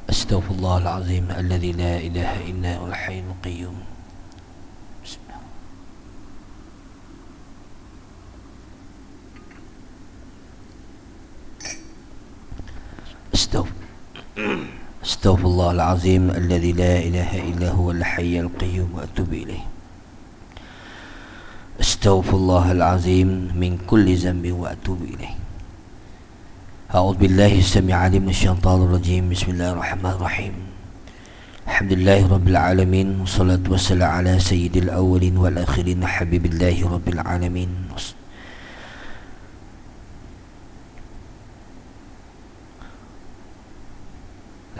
Astaghfirullahalazim alladzi la ilaha illa huwal hayyul qayyum. Bismillah. Astaghfirullahalazim alladzi la ilaha illa huwal hayyul qayyum wa atubu ilaih. Astaghfirullahalazim min kulli dhanbin wa atubu ilaih. أعوذ بالله السميع العليم من الشيطان الرجيم. بسم الله الرحمن الرحيم. الحمد لله رب العالمين والصلاة والسلام على سيد الأولين والآخرين حبيب الله رب العالمين.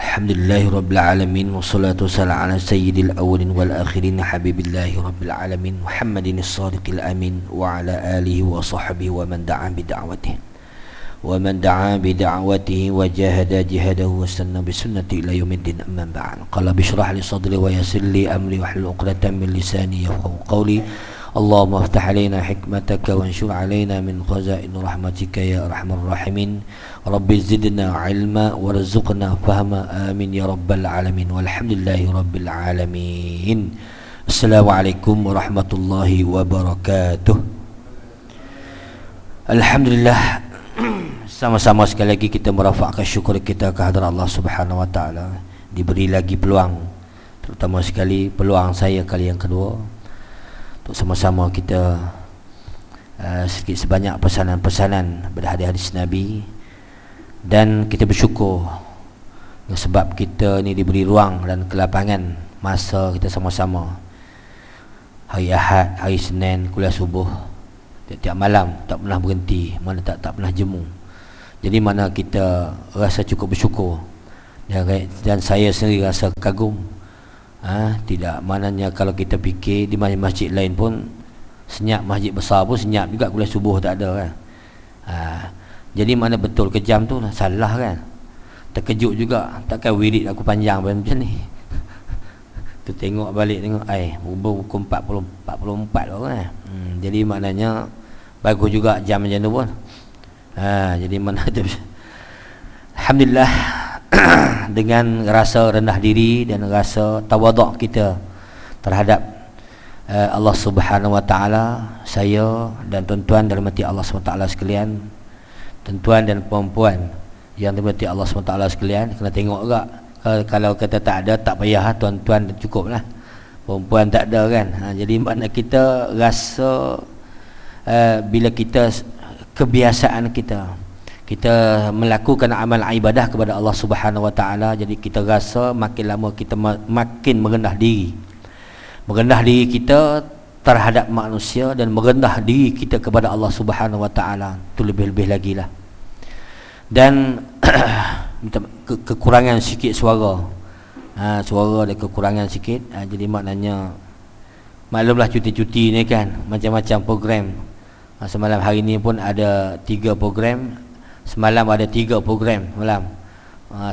الحمد لله رب العالمين والصلاة والسلام على سيد الأولين والآخرين حبيب الله رب العالمين محمد الصادق الأمين وعلى آله وصحبه ومن دعا بدعوته ومن دعا بدعوته وجاهد جهاده واستنى بسنته إلى يوم الدين. أما بعد. قال بشرح لي صدري ويسر لي أمري واحلل عقدة من لساني يفقهوا قولي. اللهم افتح علينا حكمتك وانشر علينا من خزائن رحمتك يا أرحم الراحمين. رب زدنا علما وارزقنا فهما آمين يا رب العالمين والحمد لله رب العالمين. السلام عليكم ورحمة الله وبركاته. Alhamdulillah, sama-sama sekali lagi kita merafakkan syukur kita kehadrat Allah Subhanahu wa taala. Diberi lagi peluang, terutama sekali peluang saya kali yang kedua, untuk sama-sama kita sedikit sebanyak pesanan-pesanan pada hadis Nabi. Dan kita bersyukur sebab kita ni diberi ruang dan kelapangan masa kita sama-sama. Hari Ahad, hari Senin kuliah subuh, tiap-tiap malam tak pernah berhenti, mana tak pernah jemu. Jadi mana kita rasa cukup bersyukur, dan saya sendiri rasa kagum. Tidak, maknanya kalau kita fikir di masjid lain pun senyap, masjid besar pun senyap juga, kuliah subuh tak ada kan. Jadi mana betul kejam tu salah kan. Terkejut juga, takkan wirid aku panjang macam ni. Tu tengok balik, tengok pukul 44 kan. Jadi maknanya bagus juga jam macam tu pun. Jadi mana tu, alhamdulillah, dengan rasa rendah diri dan rasa tawaduk kita terhadap Allah Subhanahu wa taala, saya dan tuan-tuan dalam hati Allah Subhanahu wa taala sekalian, tuan-tuan dan puan-puan yang dirahmati Allah Subhanahu wa taala sekalian, kena tengok juga. Kalau kata tak ada, tak payah, tuan-tuan cukuplah, perempuan tak ada kan. Jadi makna kita rasa bila kita kebiasaan kita melakukan amal ibadah kepada Allah Subhanahu wa taala, jadi kita rasa makin lama kita makin merendah diri kita terhadap manusia, dan merendah diri kita kepada Allah Subhanahu wa taala tu lebih-lebih lagi lah. Dan kekurangan sikit suara, suara ada kekurangan sikit. Jadi maknanya maklumlah cuti-cuti ni kan, macam-macam program. Semalam hari ni pun ada 3 program, semalam ada 3 program malam.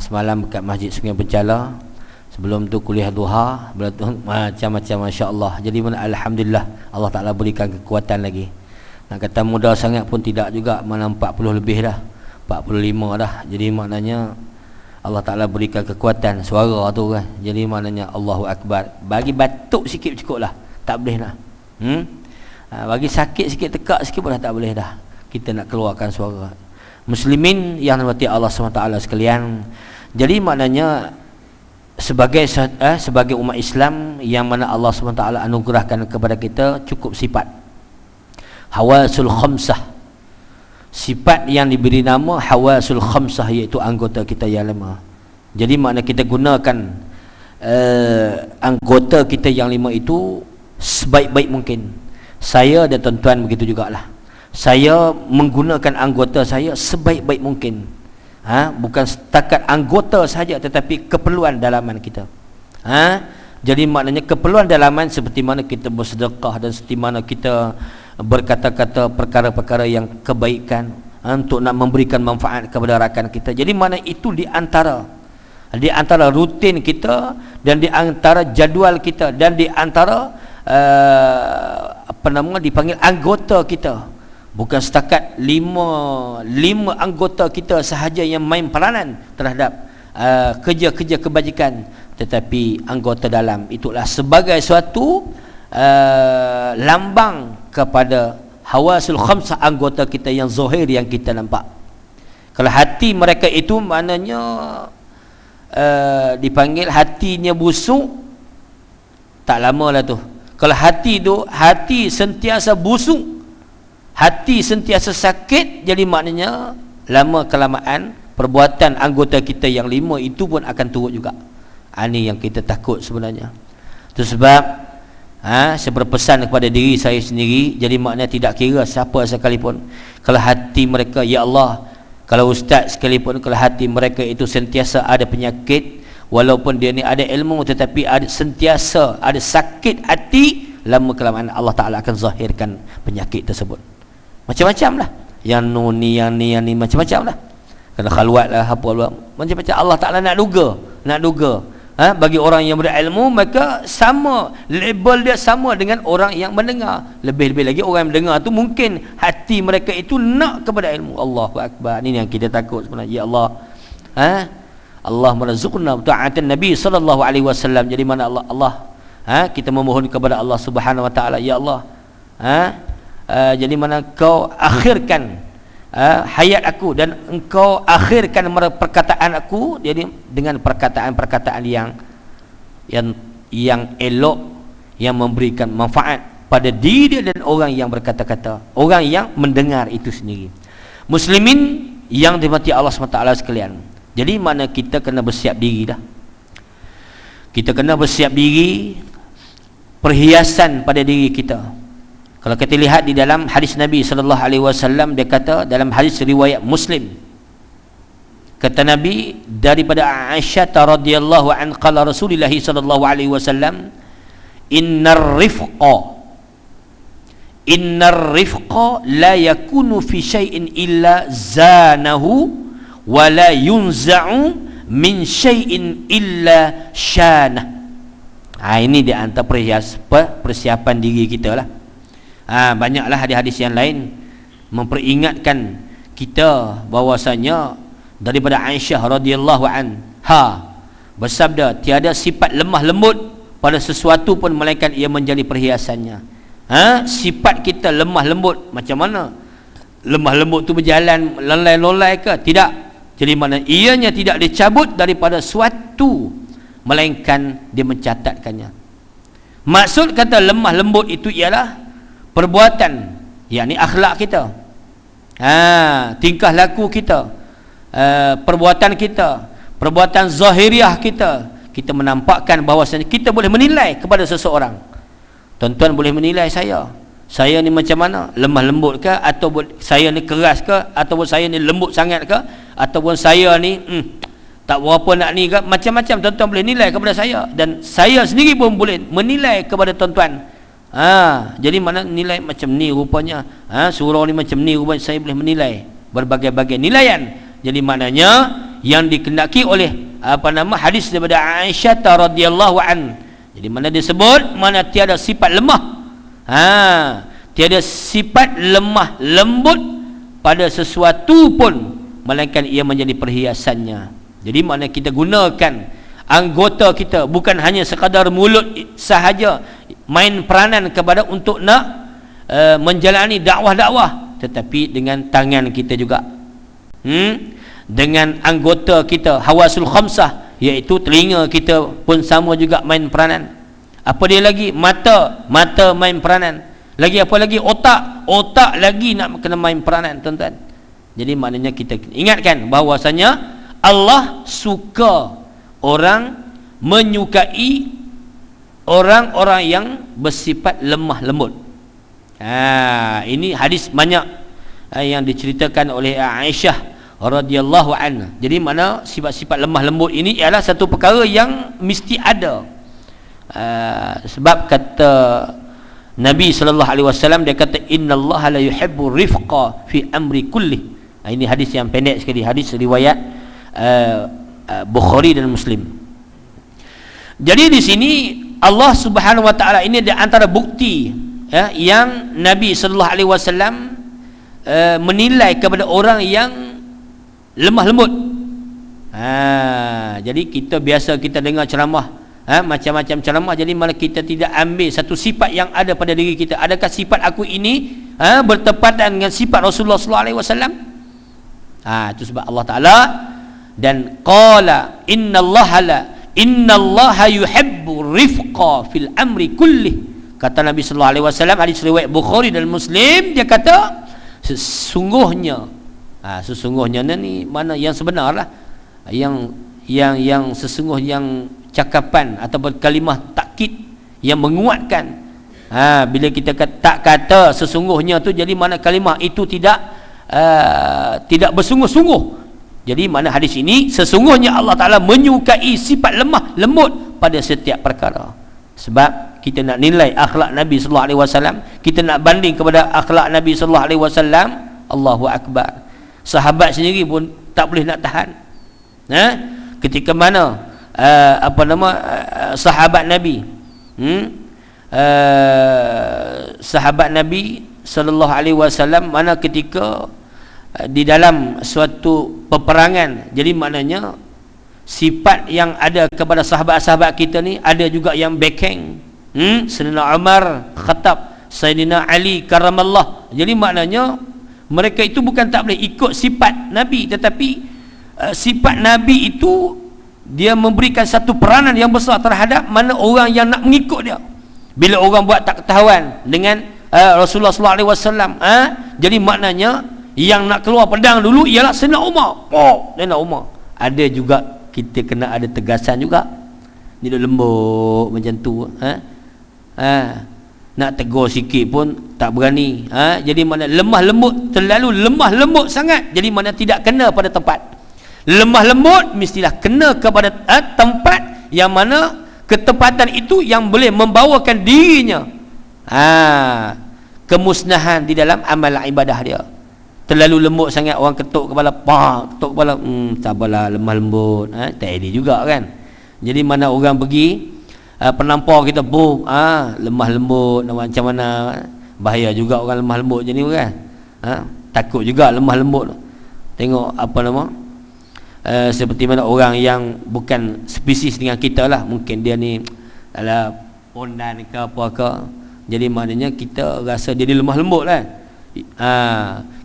Semalam dekat Masjid Sungai Pencala, sebelum tu kuliah duha, macam-macam, masya-Allah. Jadi mana alhamdulillah, Allah Taala berikan kekuatan lagi. Nak kata muda sangat pun tidak juga, mana 40 lebih dah, 45 dah. Jadi maknanya Allah Taala berikan kekuatan suara tu kan. Jadi maknanya Allahu Akbar. Bagi batuk sikit cukup lah, tak boleh lah. Bagi sakit sikit, tekak sikit pun dah tak boleh dah, kita nak keluarkan suara. Muslimin yang dirahmati Allah SWT sekalian, jadi maknanya sebagai umat Islam yang mana Allah SWT anugerahkan kepada kita cukup sifat hawasul khamsah, sifat yang diberi nama hawasul khamsah, iaitu anggota kita yang lima. Jadi makna kita gunakan anggota kita yang lima itu sebaik-baik mungkin. Saya dan tuan-tuan begitu jugalah. Saya menggunakan anggota saya sebaik-baik mungkin. Bukan setakat anggota saja, tetapi keperluan dalaman kita. Jadi maknanya keperluan dalaman seperti mana kita bersedekah, dan seperti mana kita berkata-kata perkara-perkara yang kebaikan untuk nak memberikan manfaat kepada rakan kita. Jadi mana itu di antara rutin kita, dan di antara jadual kita, dan di antara dipanggil anggota kita. Bukan setakat lima anggota kita sahaja yang main peranan terhadap kerja-kerja kebajikan, tetapi anggota dalam itulah sebagai suatu lambang kepada hawasul khamsah, anggota kita yang zahir yang kita nampak. Kalau hati mereka itu maknanya dipanggil hatinya busuk, tak lama lah tu. Kalau hati tu, hati sentiasa busuk, hati sentiasa sakit, jadi maknanya lama kelamaan perbuatan anggota kita yang 5 itu pun akan turut juga. Ini yang kita takut sebenarnya. Itu sebab saya berpesan kepada diri saya sendiri, jadi maknanya tidak kira siapa sekalipun, kalau hati mereka, ya Allah, kalau ustaz sekalipun, kalau hati mereka itu sentiasa ada penyakit, walaupun dia ni ada ilmu tetapi sentiasa ada sakit hati, lama kelamaan Allah Ta'ala akan zahirkan penyakit tersebut. Macam-macam lah, yang ni macam-macam lah, kena khalwat lah, apa lah, macam-macam. Allah Ta'ala nak duga bagi orang yang berilmu, maka sama, label dia sama dengan orang yang mendengar. Lebih-lebih lagi orang yang mendengar tu mungkin hati mereka itu nak kepada ilmu. Allahu Akbar. Ini yang kita takut sebenarnya. Ya Allah, Allah marzuqna ta'atan Nabi sallallahu alaihi wasallam. Jadi mana Allah kita memohon kepada Allah Subhanahu wa taala, ya Allah, jadi mana kau akhirkan hayat aku dan engkau akhirkan perkataan aku, jadi dengan perkataan-perkataan yang elok, yang memberikan manfaat pada diri dan orang yang berkata-kata, orang yang mendengar itu sendiri. Muslimin yang dirahmati Allah SWT sekalian, jadi mana kita kena bersiap diri dah. Kita kena bersiap diri, perhiasan pada diri kita. Kalau kita lihat di dalam hadis Nabi sallallahu alaihi wasallam, dia kata dalam hadis riwayat Muslim, kata Nabi daripada Aisyah radhiyallahu anha, qala Rasulullah sallallahu alaihi wasallam, innar rifqa la yakunu fi syai'in illa zanahu wa la yunza'u min syai'in illa syanah. Ini di antara persiapan diri kita lah. Banyaklah hadis-hadis yang lain memperingatkan kita bahwasanya daripada Aisyah radhiyallahu anha bersabda, tiada sifat lemah lembut pada sesuatu pun melainkan ia menjadi perhiasannya. Sifat kita lemah lembut, macam mana lemah lembut tu berjalan lolai-lolai ke? Tidak. Jadi mana ianya tidak dicabut daripada suatu melainkan dia mencatatkannya. Maksud kata lemah lembut itu ialah perbuatan, yakni akhlak kita, tingkah laku kita, perbuatan kita, perbuatan zahiriah kita. Kita menampakkan bahawasanya kita boleh menilai kepada seseorang. Tuan-tuan boleh menilai saya ni macam mana, lemah lembut ke, ataupun saya ni keras ke, ataupun saya ni lembut sangat ke, ataupun saya ni tak berapa nak ni ke, macam-macam tuan-tuan boleh nilai kepada saya, dan saya sendiri pun boleh menilai kepada tuan-tuan. Jadi mana nilai macam ni rupanya, surau ni macam ni rupanya, saya boleh menilai berbagai-bagai nilaian. Jadi maknanya yang dikendaki oleh hadis daripada Aisyah radhiyallahu an. Jadi mana disebut mana tiada sifat lemah, tiada sifat lemah lembut pada sesuatu pun melainkan ia menjadi perhiasannya. Jadi mana kita gunakan anggota kita bukan hanya sekadar mulut sahaja, main peranan kepada untuk nak menjalani dakwah-dakwah, tetapi dengan tangan kita juga, dengan anggota kita hawasul khamsah, iaitu telinga kita pun sama juga main peranan. Apa dia lagi? Mata main peranan. Lagi apa lagi? Otak lagi nak kena main peranan, tuan-tuan. Jadi maknanya kita ingatkan bahawasanya Allah suka orang, menyukai orang-orang yang bersifat lemah lembut. Ini hadis banyak yang diceritakan oleh Aisyah radhiyallahu anha. Jadi mana sifat-sifat lemah lembut ini ialah satu perkara yang mesti ada. Sebab kata Nabi sallallahu alaihi wasallam, dia kata innallaha la yuhibbu rifqa fi amri kulli. Ini hadis yang pendek sekali, hadis riwayat Bukhari dan Muslim. Jadi di sini Allah Subhanahu wa taala ini di antara bukti yang Nabi sallallahu alaihi wasallam menilai kepada orang yang lemah lembut. Jadi kita biasa kita dengar ceramah, macam-macam ceramah, jadi malah kita tidak ambil satu sifat yang ada pada diri kita. Adakah sifat aku ini bertepatan dengan sifat Rasulullah sallallahu alaihi wasallam? Itu sebab Allah Taala dan qala innallaha yuhibbu rifqa fil amri kulli. Kata Nabi sallallahu alaihi wasallam, hadis riwayat Bukhari dan Muslim, dia kata sesungguhnya ni mana yang sebenarlah, yang sesungguh, yang cakapan atau kalimah takkid yang menguatkan. Bila kita tak kata sesungguhnya tu, jadi mana kalimah itu tidak bersungguh-sungguh. Jadi mana hadis ini, sesungguhnya Allah Ta'ala menyukai sifat lemah lembut pada setiap perkara. Sebab kita nak nilai akhlak Nabi sallallahu alaihi wasallam, kita nak banding kepada akhlak Nabi sallallahu alaihi wasallam, Allahu akbar. Sahabat sendiri pun tak boleh nak tahan. Ketika mana sahabat Nabi sahabat Nabi sallallahu alaihi wasallam, mana ketika di dalam suatu peperangan, jadi maknanya sifat yang ada kepada sahabat-sahabat kita ni, ada juga yang backing. Sayyidina Umar Khattab, Sayyidina Ali karamallah. Jadi maknanya mereka itu bukan tak boleh ikut sifat Nabi, tetapi sifat Nabi itu dia memberikan satu peranan yang besar terhadap mana orang yang nak mengikut dia. Bila orang buat tak ketahuan dengan Rasulullah sallallahu alaihi wasallam, jadi maknanya yang nak keluar pedang dulu ialah Sayyidina Umar. Sayyidina Umar. Ada juga kita kena ada tegasan juga. Ni dah lembut macam tu. Nak tegur sikit pun tak berani. Jadi mana lemah lembut, terlalu lemah lembut sangat, jadi mana tidak kena pada tempat. Lemah lembut mestilah kena kepada tempat yang mana ketepatan itu yang boleh membawakan dirinya kemusnahan di dalam amal ibadah dia. Terlalu lembut sangat, orang ketuk kepala, ketuk kepala, sabarlah, lemah lembut, tak ada juga kan. Jadi mana orang pergi penampar kita, lemah lembut, macam mana, bahaya juga orang lemah lembut jadi kan. Takut juga lemah lembut. Tengok seperti mana orang yang bukan spesies dengan kita lah, mungkin dia ni adalah pondan ke apa ke, jadi maknanya kita rasa dia ni lemah lembut lah.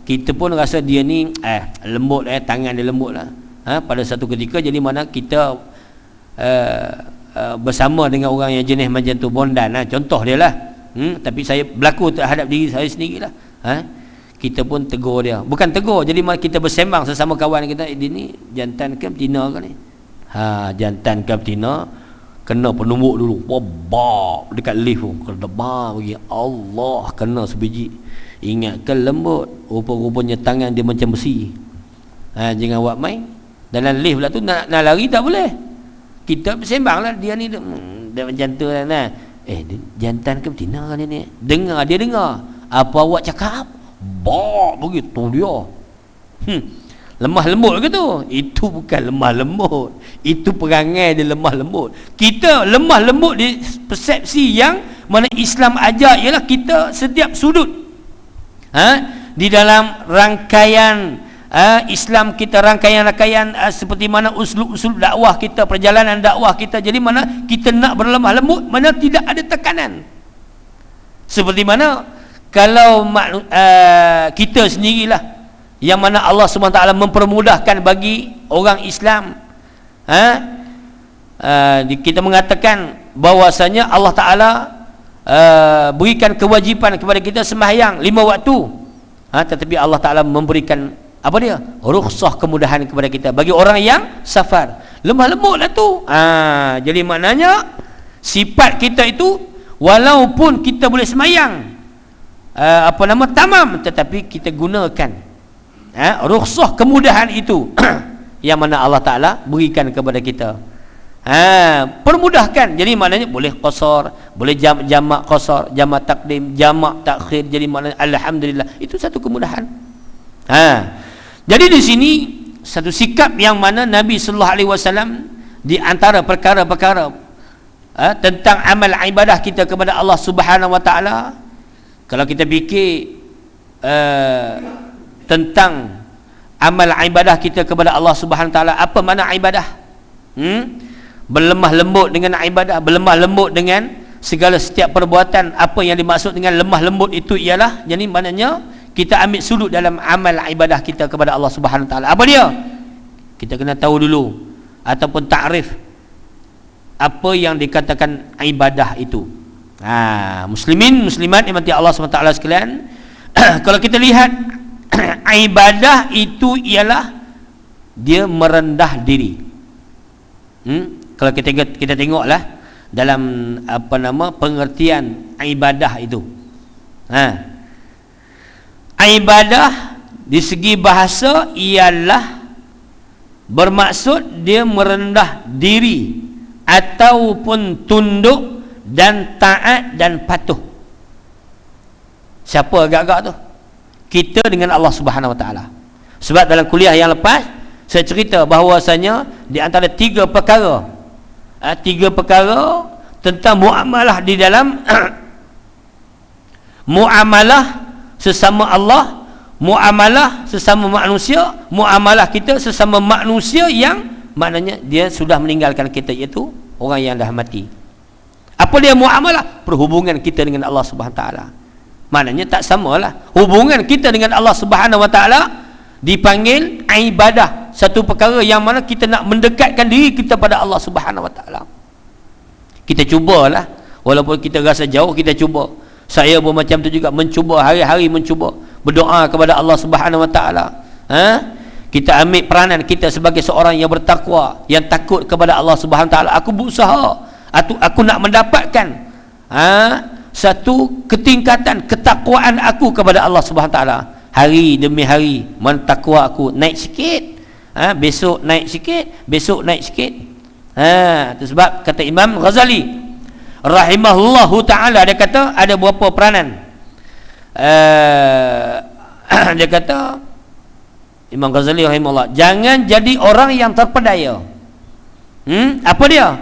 Kita pun rasa dia ni lembut, tangan dia lembut lah. Pada satu ketika jadi mana kita bersama dengan orang yang jenis macam tu, bondan, contoh dia lah. Tapi saya berlaku terhadap diri saya sendiri lah. Kita pun tegur dia, bukan tegur, jadi kita bersembang sesama kawan kita, dia ni jantan ke betina ke ni? Jantan ke betina, kena penumbuk dulu, dekat lift tu, kena bagi Allah, kena sebiji. Ingatkan lembut, rupa-rupanya tangan dia macam besi. Jangan buat main. Dalam lift pula tu nak lari tak boleh. Kita bersembang lah, dia ni dia macam tu lah. Dia jantan ke betina kan ni? Dengar, dia dengar apa awak cakap, begitu dia. Lemah lembut ke tu? Itu bukan lemah lembut, itu perangai dia lemah lembut. Kita lemah lembut di persepsi yang mana Islam ajar ialah kita setiap sudut di dalam rangkaian Islam kita, rangkaian-rangkaian seperti mana usul dakwah kita, perjalanan dakwah kita, jadi mana kita nak berlemah lembut, mana tidak ada tekanan. Seperti mana kalau kita sendirilah yang mana Allah SWT mempermudahkan bagi orang Islam, kita mengatakan bahwasanya Allah Ta'ala berikan kewajipan kepada kita sembahyang 5 waktu, tetapi Allah Ta'ala memberikan apa dia? Rukhsah, kemudahan kepada kita bagi orang yang safar. Lemah lembut lah tu. Jadi maknanya sifat kita itu walaupun kita boleh sembahyang tamam, tetapi kita gunakan rukhsah, kemudahan itu yang mana Allah Ta'ala berikan kepada kita. Permudahkan, jadi maknanya boleh qasar, boleh jamak qasar, jamak takdim, jamak takhir, jadi maknanya alhamdulillah, itu satu kemudahan. Jadi di sini satu sikap yang mana Nabi sallallahu alaihi wasallam di antara perkara-perkara tentang amal ibadah kita kepada Allah Subhanahu wa taala, kalau kita fikir tentang amal ibadah kita kepada Allah Subhanahu Wa Taala. Apa makna ibadah? Berlemah lembut dengan ibadah, berlemah lembut dengan segala setiap perbuatan. Apa yang dimaksud dengan lemah lembut itu ialah, jadi maknanya kita ambil sudut dalam amal ibadah kita kepada Allah Subhanahu Wa Taala. Apa dia? Kita kena tahu dulu ataupun takrif apa yang dikatakan ibadah itu. Muslimin muslimat yang mati Allah SWT sekalian, kalau kita lihat ibadah itu ialah dia merendah diri. Kalau kita tengoklah dalam pengertian ibadah itu. Ibadah di segi bahasa ialah bermaksud dia merendah diri ataupun tunduk dan taat dan patuh. Siapa agak-agak tu? Kita dengan Allah Subhanahu Wa Taala. Sebab dalam kuliah yang lepas saya cerita bahawasanya di antara tiga perkara tentang muamalah di dalam muamalah sesama Allah, muamalah sesama manusia, muamalah kita sesama manusia yang maknanya dia sudah meninggalkan kita, iaitu orang yang dah mati. Apa dia muamalah? Perhubungan kita dengan Allah Subhanahu Wa Taala. Maknanya tak samalah. Hubungan kita dengan Allah Subhanahu Wa Taala dipanggil ibadah, satu perkara yang mana kita nak mendekatkan diri kita pada Allah Subhanahu Wa Taala. Kita cubalah, walaupun kita rasa jauh, kita cuba. Saya pun macam tu juga, mencuba, hari-hari mencuba berdoa kepada Allah Subhanahu Wa Taala. Kita ambil peranan kita sebagai seorang yang bertakwa, yang takut kepada Allah Subhanahu Wa Taala. Aku berusaha, aku nak mendapatkan satu ketingkatan ketakwaan aku kepada Allah Subhanahu Wa Taala. Hari demi hari mentakwa aku naik sikit, besok naik sikit, besok naik sikit. Itu sebab kata Imam Ghazali rahimahullahu ta'ala, dia kata ada beberapa peranan. Dia kata, Imam Ghazali rahimahullah, jangan jadi orang yang terpedaya. Apa dia?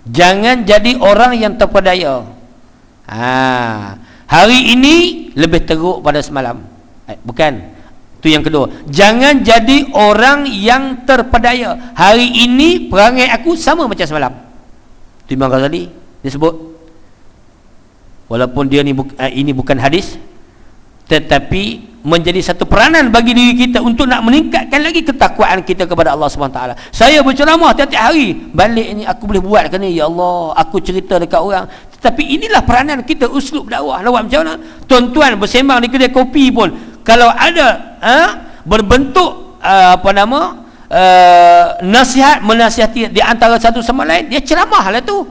Jangan jadi orang yang terpedaya. Hari ini lebih teruk pada semalam. Bukan, itu yang kedua. Jangan jadi orang yang terpedaya. Hari ini perangai aku sama macam semalam. Itu Imam Ghazali dia sebut. Walaupun dia ini bukan hadis, tetapi menjadi satu peranan bagi diri kita untuk nak meningkatkan lagi ketakwaan kita kepada Allah Subhanahu Wa Taala. Saya berceramah tiap-tiap hari, balik ni aku boleh buat ke ni, ya Allah, aku cerita dekat orang. Tetapi inilah peranan kita, uslub dakwah. Lawak macam mana? Tuan-tuan bersembang di kedai kopi pun, kalau ada berbentuk nasihat, menasihati di antara satu sama lain, dia ceramah lah tu.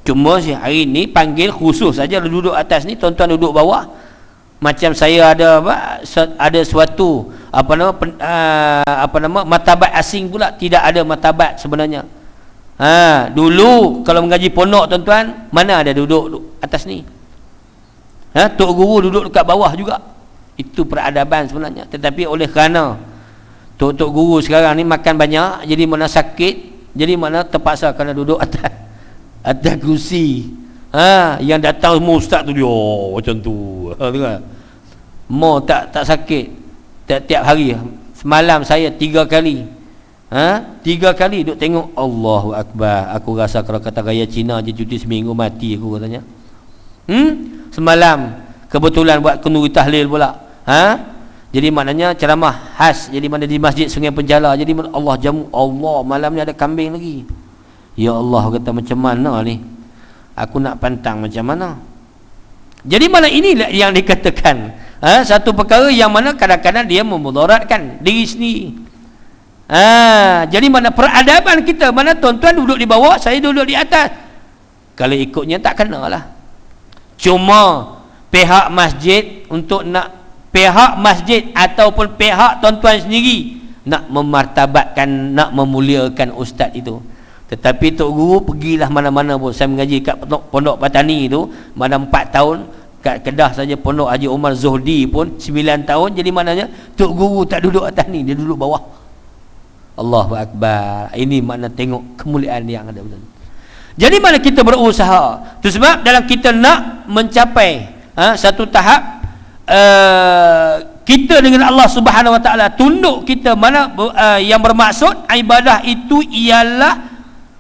Cuma hari ni panggil khusus saja, duduk atas ni, tuan-tuan duduk bawah. Macam saya ada suatu martabat asing pula. Tidak ada martabat sebenarnya. Dulu kalau mengaji pondok, tuan-tuan, mana ada duduk atas ni? Tok guru duduk dekat bawah juga. Itu peradaban sebenarnya. Tetapi oleh kerana tok guru sekarang ni makan banyak, jadi mana sakit, jadi mana terpaksa kena duduk atas kursi. Yang datang semua ustaz tu dia macam tu. Mau tak sakit tiap hari. Semalam saya 3 kali 3 kali duk tengok. Allahu Akbar. Aku rasa kalau kata gaya Cina je cuti seminggu mati aku katanya. Semalam kebetulan buat kenduri tahlil pula. Jadi maknanya ceramah khas. Jadi mana di Masjid Sungai Penjala. Jadi Allah jamu, Allah malam ni ada kambing lagi. Ya Allah, kata macam mana ni? Aku nak pantang macam mana? Jadi mana inilah yang dikatakan satu perkara yang mana kadang-kadang dia memudaratkan diri sendiri. Jadi mana peradaban kita, mana tuan-tuan duduk di bawah, saya duduk di atas. Kalau ikutnya tak kena lah. Cuma pihak masjid pihak masjid ataupun pihak tuan-tuan sendiri nak memartabatkan, nak memuliakan ustaz itu. Tetapi Tok Guru pergilah mana-mana pun. Saya mengaji kat Pondok Patani tu, mana 4 tahun, kat Kedah saja Pondok Haji Omar Zuhdi pun 9 tahun. Jadi maknanya Tok Guru tak duduk atas ni, dia duduk bawah. Allahu Akbar. Ini makna tengok kemuliaan yang ada. Jadi mana kita berusaha. Itu sebab dalam kita nak mencapai satu tahap, kita dengan Allah Subhanahu Wa Taala, tunduk kita mana yang bermaksud ibadah itu ialah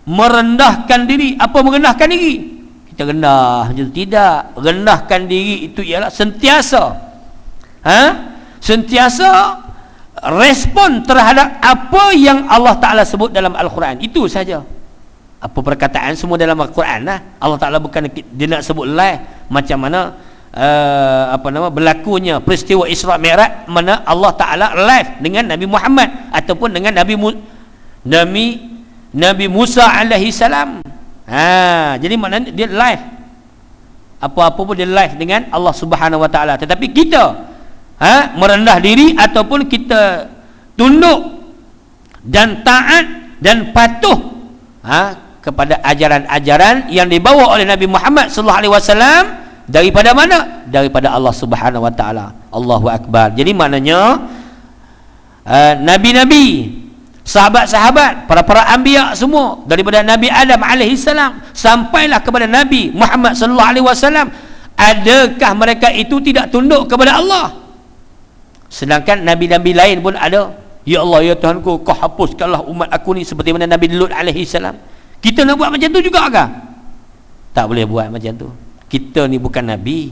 merendahkan diri. Apa merendahkan diri? Kita rendah macam tu? Tidak. Rendahkan diri itu ialah sentiasa sentiasa respon terhadap apa yang Allah Ta'ala sebut dalam Al-Quran. Itu saja. Apa perkataan semua dalam Al-Quran lah. Allah Ta'ala bukan dia nak sebut live macam mana berlakunya peristiwa Isra Mi'raj, mana Allah Ta'ala live dengan Nabi Muhammad ataupun dengan Nabi Musa alaihi salam. Jadi maknanya dia live, apa-apa pun dia live dengan Allah Subhanahu Wa Ta'ala. Tetapi kita merendah diri ataupun kita tunduk dan taat dan patuh kepada ajaran-ajaran yang dibawa oleh Nabi Muhammad sallallahu alaihi wasallam daripada mana? Daripada Allah Subhanahu Wa Ta'ala. Allahu Akbar. Jadi maknanya nabi-nabi, sahabat-sahabat, para anbiya semua daripada Nabi Adam alaihi salam sampailah kepada Nabi Muhammad sallallahu alaihi wasallam, adakah mereka itu tidak tunduk kepada Allah? Sedangkan nabi-nabi lain pun ada, ya Allah ya Tuhanku, kau hapuskanlah umat aku ni seperti mana Nabi Lut alaihi salam. Kita nak buat macam tu juga ke? Tak boleh buat macam tu. Kita ni bukan nabi.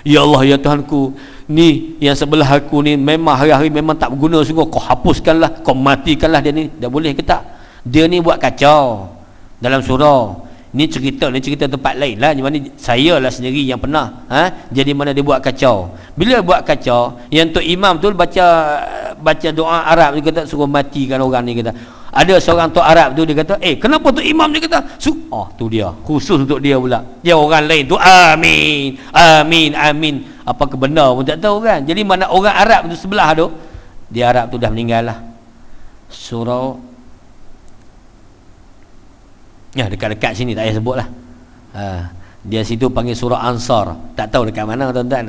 Ya Allah ya Tuhanku, ni yang sebelah aku ni memang hari-hari memang tak berguna sungguh, kau hapuskanlah, kau matikanlah dia ni. Dah boleh ke tak? Dia ni buat kacau dalam surah. Ni cerita tempat lain lah. Mana saya lah sendiri yang pernah jadi mana dia buat kacau. Bila buat kacau, yang Tok Imam tu baca doa Arab, dia kata suruh matikan orang ni. Kata ada seorang Tok Arab tu, dia kata kenapa Tok Imam, dia kata tu dia khusus untuk dia pula. Dia orang lain tu amin amin amin, apa ke benar pun tak tahu kan. Jadi mana orang Arab tu sebelah tu, dia Arab tu dah meninggal lah. Surah dekat-dekat sini, tak payah sebut lah. Dia situ panggil surah Ansar. Tak tahu dekat mana tuan-tuan.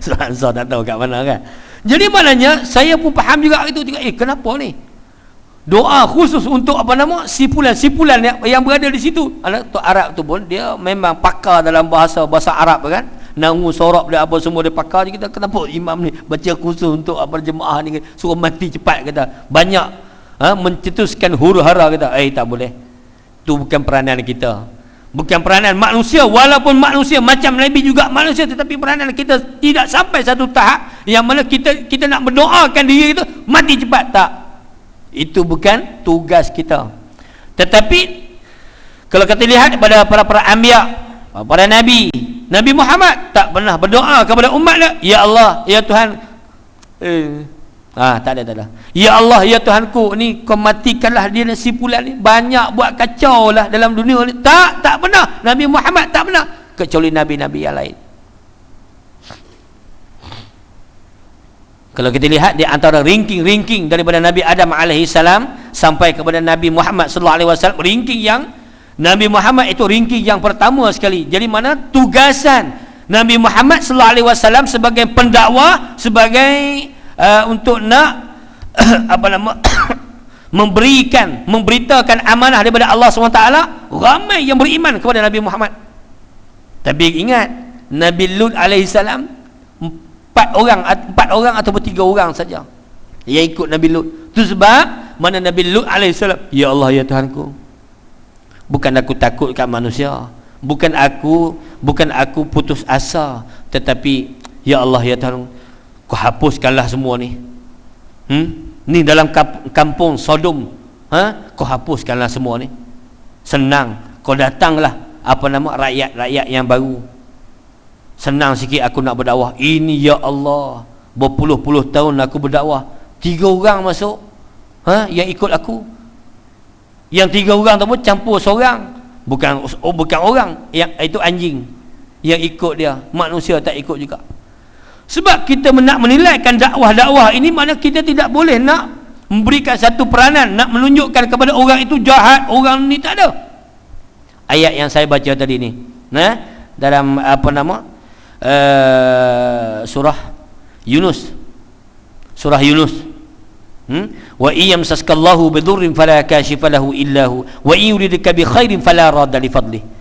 Surah Ansar tak tahu dekat mana kan. Jadi maknanya saya pun faham juga itu. Kenapa ni doa khusus untuk sipulan-sipulan yang berada di situ. Tok Arab tu pun dia memang pakar dalam bahasa Arab kan. Nahu, sorab dia apa semua dia pakar. Dia kata kenapa imam ni baca khusus untuk jemaah ni, suruh mati cepat, kata banyak mencetuskan huru-hara, kata tak boleh. Itu bukan peranan kita, bukan peranan manusia. Walaupun manusia macam Nabi juga manusia, tetapi peranan kita tidak sampai satu tahap yang mana kita nak berdoakan diri itu mati cepat. Tak, itu bukan tugas kita. Tetapi kalau kita lihat kepada para anbiya, para nabi, Nabi Muhammad tak pernah berdoa kepada umatnya, ya Allah ya Tuhan, tak ada. Ya Allah ya Tuhanku, ni kau matikanlah dia si pulan ni, banyak buat kacau lah dalam dunia ni. Tak pernah. Nabi Muhammad tak pernah, kecuali nabi-nabi yang lain. Kalau kita lihat di antara ranking daripada Nabi Adam alaihi salam sampai kepada Nabi Muhammad sallallahu alaihi wasallam, ranking yang Nabi Muhammad itu ranking yang pertama sekali. Jadi mana tugasan Nabi Muhammad sallallahu alaihi wasallam sebagai pendakwah, sebagai untuk nak memberitakan amanah daripada Allah SWT. Ramai yang beriman kepada Nabi Muhammad. Tapi ingat, Nabi Lut alaihi salam 4 orang ataupun 3 orang saja yang ikut Nabi Lut. Itu sebab mana Nabi Lut alaihi salam, ya Allah ya Tuhanku, bukan aku takutkan manusia, bukan aku putus asa, tetapi ya Allah ya Tuhan, kau hapuskanlah semua ni. Ni dalam kampung Sodom, kau hapuskanlah semua ni. Senang, kau datanglah rakyat-rakyat yang baru. Senang sikit aku nak berdakwah. Ini ya Allah, berpuluh-puluh tahun aku berdakwah, 3 orang masuk yang ikut aku. Yang 3 orang tu pun campur seorang, bukan orang, yang itu anjing yang ikut dia, manusia tak ikut juga. Sebab kita nak menilaikan dakwah-dakwah ini, mana kita tidak boleh nak memberikan satu peranan, nak menunjukkan kepada orang itu jahat, orang ni tak ada. Ayat yang saya baca tadi ni, dalam surah Yunus, wa iyamsaskallahu bidurrin fala kashifa lahu illa hu wa in yuridka bi khairin fala radda li fadlihi.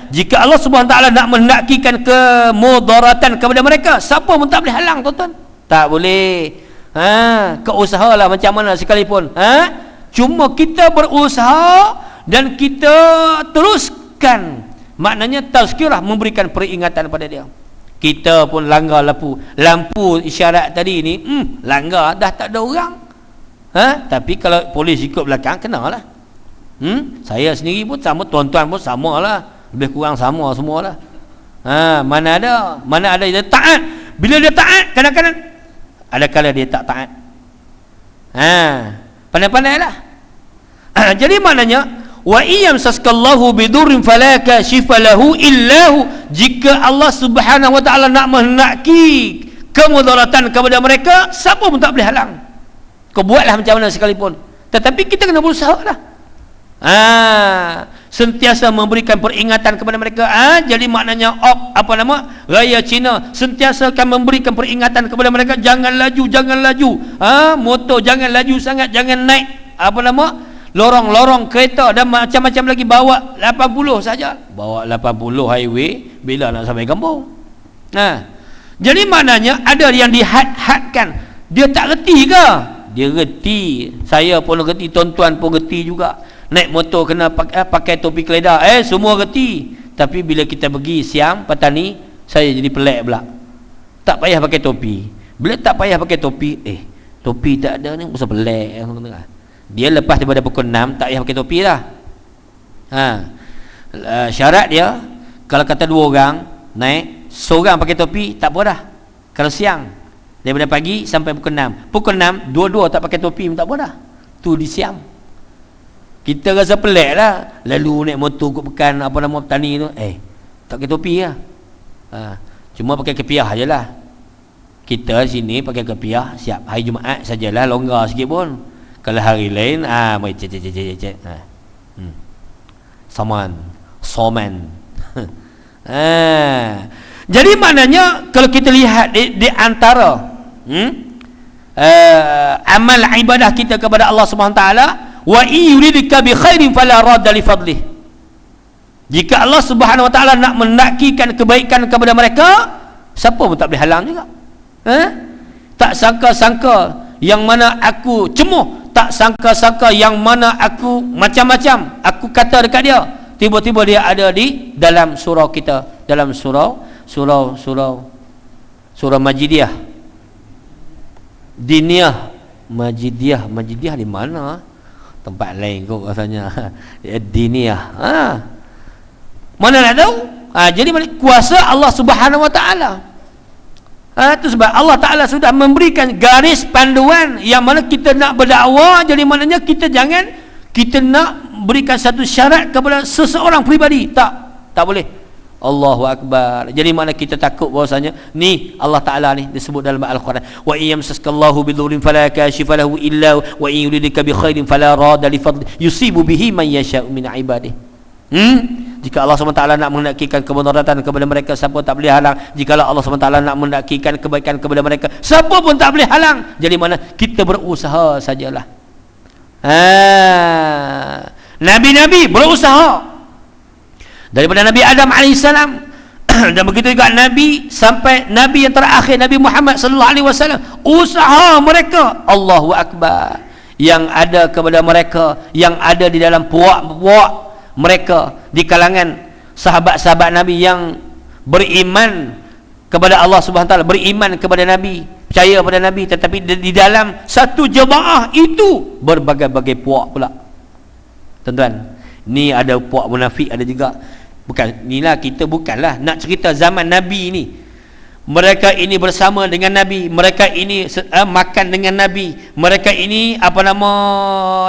Jika Allah Subhanahu Wa Taala nak menghendakikan kemudaratan kepada mereka, siapa pun tak boleh halang, tuan-tuan. Tak boleh. Kau usahalah macam mana sekalipun. Cuma kita berusaha dan kita teruskan. Maknanya tazkirah, memberikan peringatan pada dia. Kita pun langgar lampu isyarat tadi ni, langgar dah tak ada orang. Tapi kalau polis ikut belakang, kenalah. Saya sendiri pun sama, tuan-tuan pun samalah, lebih kurang sama semualah. Mana ada dia taat. Bila dia taat, kadang-kadang ada kala dia tak taat. Pandai-pandailah. Jadi maknanya, wa iyam saskallahu bidurrin fala kashifa lahu illahu. Jika Allah Subhanahu wa taala nak menghendaki kemudaratan kepada mereka, siapa pun tak boleh halang. Kau buatlah macam mana sekalipun, tetapi kita kena berusaha lah. Sentiasa memberikan peringatan kepada mereka. Jadi maknanya raya Cina sentiasa akan memberikan peringatan kepada mereka, jangan laju. Motor jangan laju sangat, jangan naik lorong-lorong kereta dan macam-macam lagi. Bawa 80 saja. Bawa 80 highway, bila nak sampai kampung? Jadi maknanya ada yang dihad-hadkan. Dia tak reti ke? Dia reti. Saya pun reti, tuan-tuan pun reti juga. Naik motor kena pakai topi keledar. Semua reti. Tapi bila kita pergi Siam, Patani, saya jadi pelik pula. Tak payah pakai topi. Bila tak payah pakai topi, topi tak ada ni, pasal pelik. Dia lepas daripada pukul 6 tak payah pakai topi dah. Syarat dia, kalau kata 2 orang naik, seorang pakai topi, tak apa dah. Kalau siang, daripada pagi sampai pukul 6. Pukul 6, dua-dua tak pakai topi pun tak apa dah. Tu di Siam. Kita rasa pelik lah. Lalu naik motor kot pekan petani tu, tak pakai topi lah. Cuma pakai kepiah je lah. Kita sini pakai kepiah siap hari Jumaat sajalah, longgar sikit pun. Kalau hari lain mai cek. Soman. Jadi maknanya kalau kita lihat di antara amal ibadah kita kepada Allah Subhanahu Wa Taala, wa yuridika bi khairin fala radda li fadlih. Jika Allah Subhanahu Wa Taala nak menakikan kebaikan kepada mereka, siapa pun tak boleh halang juga. Tak sangka-sangka yang mana aku cemuh, tak sangka-sangka yang mana aku macam-macam aku kata dekat dia, tiba-tiba dia ada di dalam surau kita, dalam surau Majidiyah, Diniyah Majidiyah di mana? Tempat lain kot rasanya. Diniyah. Mana nak tahu? Jadi kuasa Allah Subhanahu Wa Taala. Itu sebab Allah Ta'ala sudah memberikan garis panduan yang mana kita nak berdakwah. Jadi maknanya kita nak berikan satu syarat kepada seseorang peribadi. Tak boleh. Allahu Akbar. Jadi mana kita takut bahawasanya ni Allah Ta'ala ni disebut dalam Al-Quran, wa iyamsaskallahu bidhurin fala kashifa lahu illa wa in yuridika bi khairin fala radda li fadli yusibu bihi man yasha'u min ibadihi. Jika Allah SWT nak menakdirkan kemudaratan kepada mereka, siapa tak boleh halang. Jika Allah SWT nak menakdirkan kebaikan kepada mereka, siapa pun tak boleh halang. Jadi mana kita berusaha sajalah. Nabi-nabi berusaha, daripada Nabi Adam AS dan begitu juga Nabi sampai Nabi yang terakhir, Nabi Muhammad SAW, usaha mereka, Allahu Akbar, yang ada kepada mereka, yang ada di dalam puak-puak mereka di kalangan sahabat-sahabat Nabi yang beriman kepada Allah Subhanahu Wa Taala, beriman kepada Nabi, percaya pada Nabi, tetapi di dalam satu jemaah itu berbagai-bagai puak pula. Tuan-tuan, ni ada puak munafik, ada juga. Bukan inilah, kita bukanlah nak cerita zaman Nabi ni. Mereka ini bersama dengan Nabi, mereka ini makan dengan Nabi, mereka ini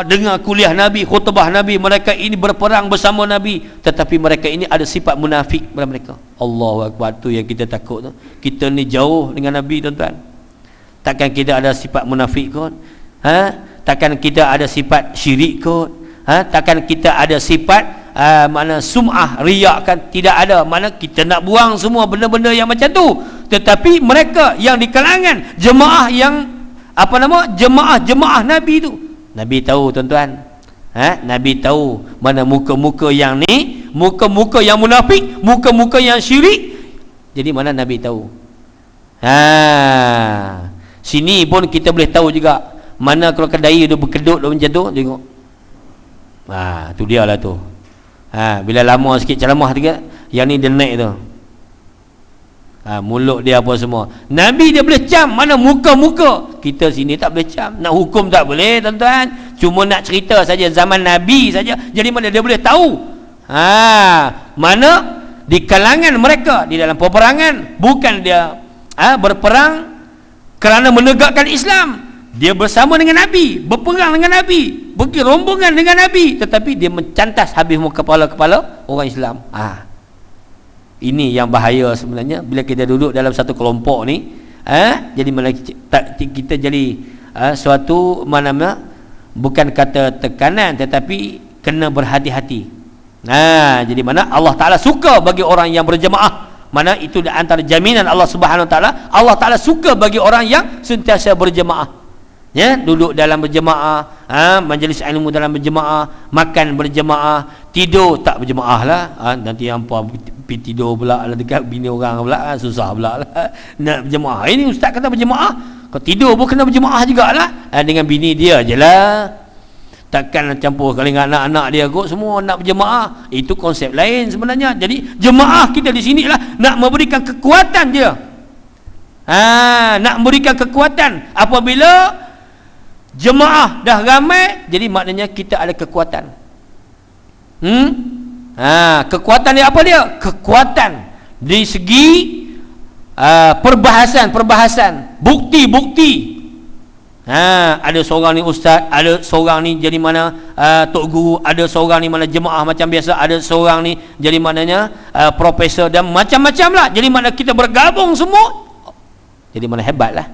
dengar kuliah Nabi, khutbah Nabi, mereka ini berperang bersama Nabi, tetapi mereka ini ada sifat munafik pada mereka. Allahu Akbar. Tu yang kita takut tu. Kita ni jauh dengan Nabi, tuan-tuan. Takkan kita ada sifat munafik kot? Takkan kita ada sifat syirik kot? Takkan kita ada sifat mana sum'ah, riak kan? Tidak ada. Mana kita nak buang semua benda-benda yang macam tu. Tetapi mereka yang di kalangan jemaah yang jemaah Nabi tu, Nabi tahu, tuan-tuan. Nabi tahu mana muka-muka yang ni, muka-muka yang munafik, muka-muka yang syirik. Jadi mana Nabi tahu. Sini pun kita boleh tahu juga mana kalau kedai dia berkedut dia macam tu, tengok. Tu dia lah tu. Bila lama sikit ceramah juga, yang ni dia naik tu. Mulut dia apa semua. Nabi dia boleh cam, mana muka-muka. Kita sini tak boleh cam. Nak hukum tak boleh, tuan-tuan. Cuma nak cerita saja zaman Nabi saja. Jadi mana dia boleh tahu? Mana di kalangan mereka di dalam peperangan, bukan dia berperang kerana menegakkan Islam. Dia bersama dengan Nabi, berperang dengan Nabi, pergi rombongan dengan Nabi, tetapi dia mencantas habis kepala-kepala orang Islam. Ini yang bahaya sebenarnya bila kita duduk dalam satu kelompok ni. Jadi mana kita jadi suatu mana bukan kata tekanan, tetapi kena berhati-hati. Jadi mana Allah Ta'ala suka bagi orang yang berjemaah. Mana itu di antara jaminan Allah Subhanahu Wa Ta'ala. Allah Ta'ala suka bagi orang yang sentiasa berjemaah. Duduk dalam berjemaah, majlis ilmu dalam berjemaah, makan berjemaah, tidur tak berjemaah lah. Nanti hampa pergi tidur pula lah dekat bini orang pula, susah pula lah nak berjemaah. Ini ustaz kata berjemaah, kalau tidur pun kena berjemaah jugalah. Dengan bini dia je lah, takkan campur kali dengan anak-anak dia kot semua nak berjemaah. Itu konsep lain sebenarnya. Jadi jemaah kita di sini lah nak memberikan kekuatan dia. Nak memberikan kekuatan. Apabila jemaah dah ramai, jadi maknanya kita ada kekuatan. Kekuatan dia apa dia? Kekuatan di segi perbahasan, bukti-bukti. Ada seorang ni ustaz, ada seorang ni jadi mana tok guru, ada seorang ni mana jemaah macam biasa, ada seorang ni jadi mananya profesor dan macam-macam lah. Jadi mana kita bergabung semua, jadi mana hebat lah.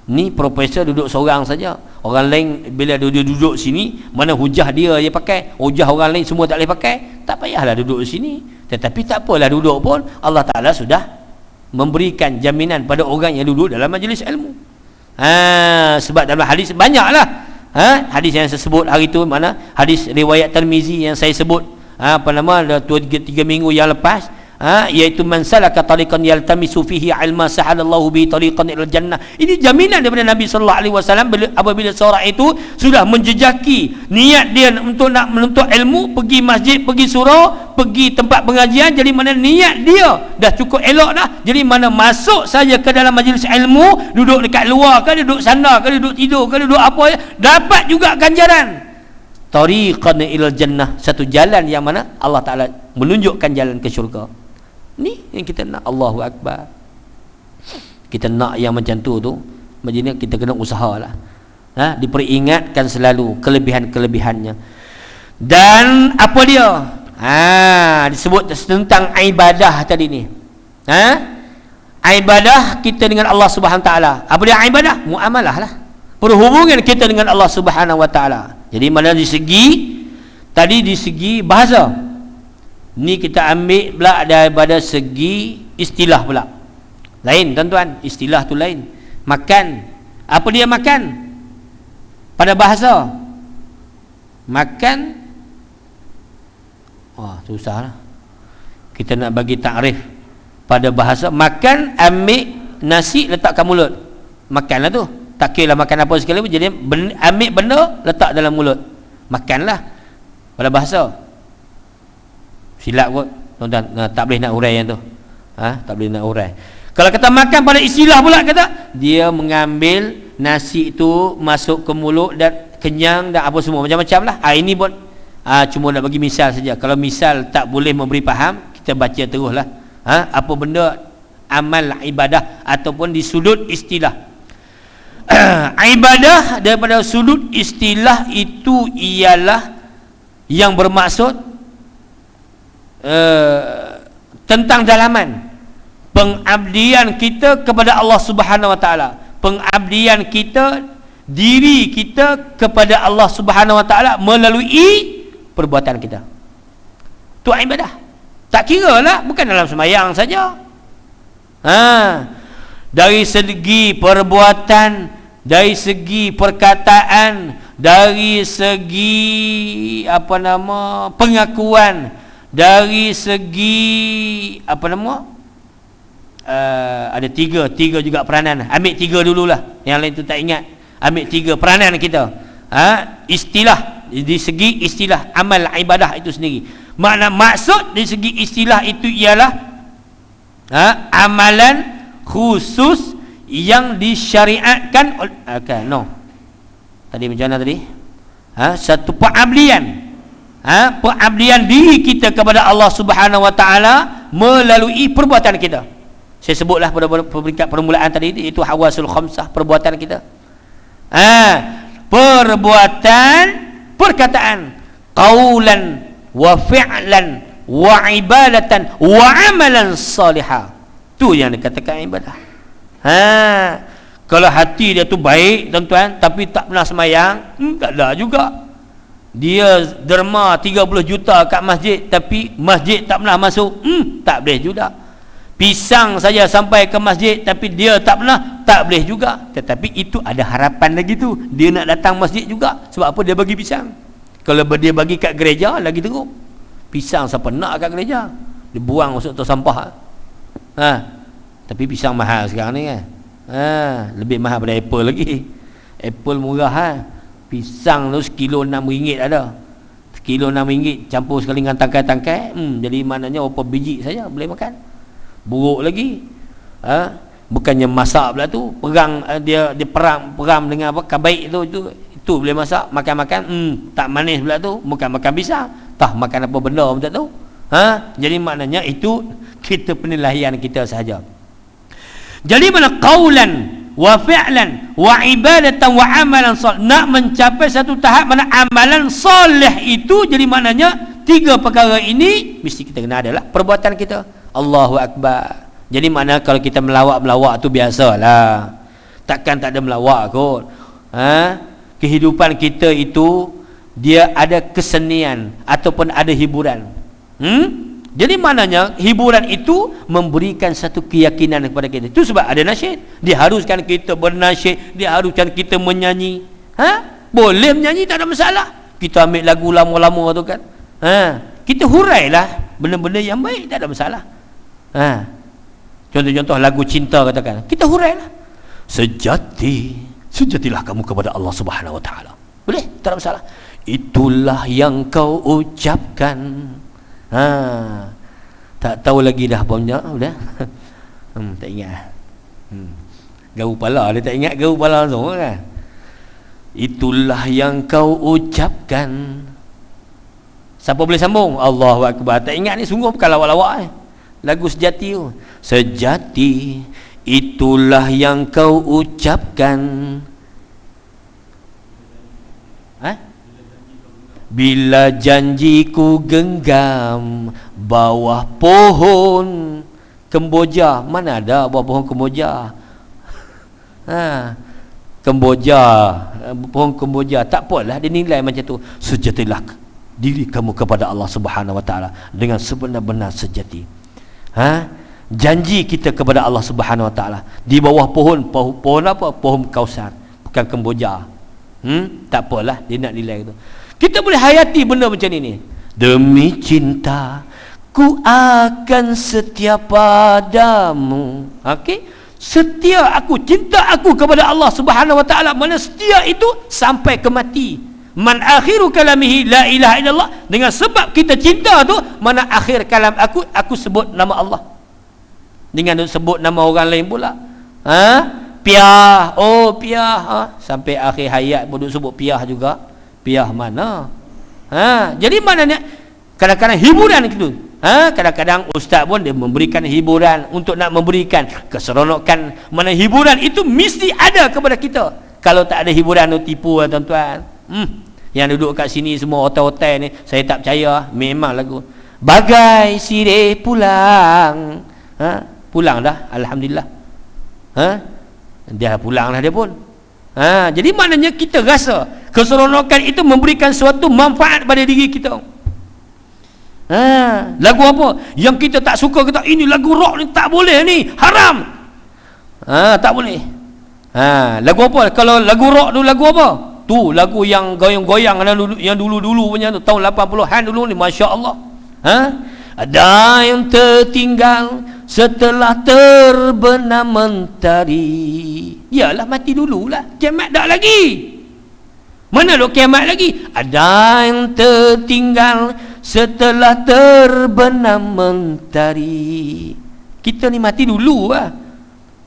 Ni profesor duduk seorang saja, orang lain bila dia duduk sini, mana hujah dia pakai, hujah orang lain semua tak boleh pakai, tak payahlah duduk sini. Tetapi tak apalah duduk pun, Allah Ta'ala sudah memberikan jaminan pada orang yang duduk dalam majlis ilmu. Sebab dalam hadis banyaklah hadis yang saya sebut hari tu, mana hadis riwayat Tirmizi yang saya sebut 2-3 minggu yang lepas, iaitu man salaka tariqan yaltamisu fihi ilma sahalallahu bi tariqan ilal jannah. Ini jaminan daripada Nabi sallallahu alaihi wasallam apabila seorang itu sudah menjejaki niat dia untuk nak menuntut ilmu, pergi masjid, pergi surau, pergi tempat pengajian, jadi mana niat dia dah cukup elok dah, jadi mana masuk saja ke dalam majlis ilmu, duduk dekat luar ke, duduk sana ke, duduk tidur ke, duduk apa, dapat juga ganjaran. Tariqan ilal jannah, satu jalan yang mana Allah Ta'ala menunjukkan jalan ke syurga. Ni yang kita nak. Allahu Akbar. Kita nak yang macam tu, macam kita kena usahalah. Diperingatkan selalu kelebihan-kelebihannya. Dan apa dia? Disebut tentang ibadah tadi ni. Ibadah kita dengan Allah Subhanahu Taala. Apa dia ibadah? Muamalah lah. Perhubungan kita dengan Allah Subhanahu Wa Taala. Jadi mana di segi bahasa. Ni kita ambil pula daripada segi istilah pula. Lain tuan-tuan, istilah tu lain. Makan. Apa dia makan? Pada bahasa. Makan. Susahlah. Kita nak bagi takrif pada bahasa. Makan, ambil nasi letak kat mulut. Makanlah tu. Tak kira lah makan apa sekali pun, jadi ambil benda letak dalam mulut. Makanlah pada bahasa. Silap kot tuan-tuan, tak boleh nak urai yang tu. Tak boleh nak urai. Kalau kata makan pada istilah pula, kata dia mengambil nasi itu masuk ke mulut dan kenyang dan apa semua macam-macam lah. Ini pun cuma nak bagi misal saja. Kalau misal tak boleh memberi faham, kita baca teruslah. Apa benda amal ibadah ataupun di sudut istilah. Ibadah daripada sudut istilah itu ialah yang bermaksud tentang dalaman pengabdian kita kepada Allah Subhanahu Wa Taala, pengabdian kita, diri kita kepada Allah Subhanahu Wa Taala melalui perbuatan kita. Tu ibadah. Tak kira lah, bukan dalam sembahyang saja. Dari segi perbuatan, dari segi perkataan, dari segi pengakuan, dari segi ada tiga juga peranan. Ambil 3 dululah, yang lain tu tak ingat. Ambil 3 peranan kita. Istilah, di segi istilah amal ibadah itu sendiri. Maksud di segi istilah itu ialah amalan khusus yang disyariatkan. Tadi macam mana tadi? Satu pengabdian. Pengabdian diri kita kepada Allah Subhanahu Wa Taala melalui perbuatan kita. Saya sebutlah pada peringkat permulaan tadi, itu hawasul khamsah, perbuatan kita. Perbuatan, perkataan, qaulan wa fi'lan wa ibadatan wa amalan salihah. Tu yang dikatakan ibadah. Kalau hati dia tu baik tuan-tuan, tapi tak pernah semayang, tak ada juga. Dia derma 30 juta kat masjid, tapi masjid tak pernah masuk, tak boleh juga. Pisang saja sampai ke masjid, tapi dia tak pernah, tak boleh juga. Tetapi itu ada harapan lagi tu, dia nak datang masjid juga. Sebab apa? Dia bagi pisang. Kalau dia bagi kat gereja, lagi teruk. Pisang siapa nak kat gereja? Dia buang masuk tu sampah. Tapi pisang mahal sekarang ni kan. Lebih mahal daripada apple lagi. Apple murah pisang tu sekilo RM6 ada. Sekilo RM6 campur sekali dengan tangkai-tangkai, jadi maknanya berapa biji saja boleh makan. Buruk lagi. Bukannya masak pula tu, perang, dia peram dengan apa kabaik itu boleh masak, makan-makan, tak manis pula tu, bukan makan pisang, tah makan apa benda pun tak tahu. Jadi maknanya itu kita penilaian kita sahaja. Jadi mana qaulan wa fi'lan wa ibadatan wa amalan salih, nak mencapai satu tahap mana amalan soleh itu, jadi maknanya 3 perkara ini mesti kita kena adalah perbuatan kita. Allahu Akbar. Jadi makna kalau kita melawak tu biasalah, takkan tak ada melawak kot. Kehidupan kita itu dia ada kesenian ataupun ada hiburan. Jadi maknanya hiburan itu memberikan satu keyakinan kepada kita. Itu sebab ada nasyid. Diharuskan kita bernasyid, diharuskan kita menyanyi. Boleh menyanyi, tak ada masalah. Kita ambil lagu lama-lama tu kan. Kita hurailah benda-benda yang baik, tak ada masalah. Contoh-contoh lagu cinta katakan, kita hurailah. Sejatilah kamu kepada Allah Subhanahu Wa Taala. Boleh, tak ada masalah. Itulah yang kau ucapkan. Tak tahu lagi dah punya udah. Tak ingat. Gaul kepala dia tak ingat, gaul kepala langsung kan. Itulah yang kau ucapkan. Siapa boleh sambung? Allahu Akbar. Tak ingat ni sungguh bukan lawak-lawak lagu sejati tu. Sejati itulah yang kau ucapkan. Bila janjiku genggam bawah pohon kemboja. Mana ada bawah pohon kemboja? Kemboja, pohon kemboja. Tak apalah, dia nilai macam tu. Sejatilah diri kamu kepada Allah Subhanahu Wa Taala dengan sebenar-benar sejati. Janji kita kepada Allah Subhanahu Wa Taala di bawah pohon apa? Pohon Kausar, bukan kemboja. Tak apalah, dia nak nilai tu. Kita boleh hayati benda macam ini. Demi cinta ku akan setia padamu. Okey, setia aku, cinta aku kepada Allah Subhanahu Wa Taala, mana setia itu sampai ke mati. Man akhiru kalamihi la ilaha illallah. Dengan sebab kita cinta tu, mana akhir kalam aku sebut nama Allah. Dengan sebut nama orang lain pula. Piah, piah, sampai akhir hayat pun sebut piah juga. Piah mana? Jadi maknanya kadang-kadang hiburan itu. Kadang-kadang ustaz pun dia memberikan hiburan untuk nak memberikan keseronokan. Mana hiburan itu mesti ada kepada kita. Kalau tak ada hiburan tu tipu tuan-tuan. Yang duduk kat sini semua hotel-hotel ni, saya tak percaya. Memang lagu bagai sirih pulang. Pulang dah, alhamdulillah. Dia pulang dah dia pun. Jadi maknanya kita rasa keseronokan itu memberikan suatu manfaat pada diri kita. Lagu apa yang kita tak suka, kita ini lagu rock ni tak boleh ni, haram. Tak boleh. Lagu apa? Kalau lagu rock tu lagu apa? Tu lagu yang goyang-goyang yang dulu-dulu punya tu, tahun 80-an dulu ni, masya-Allah. Ada yang tertinggal setelah terbenam mentari. Yalah, mati dululah, kiamat tak lagi. Mana lo kiamat lagi? Ada yang tertinggal setelah terbenam mentari. Kita ni mati dulu lah.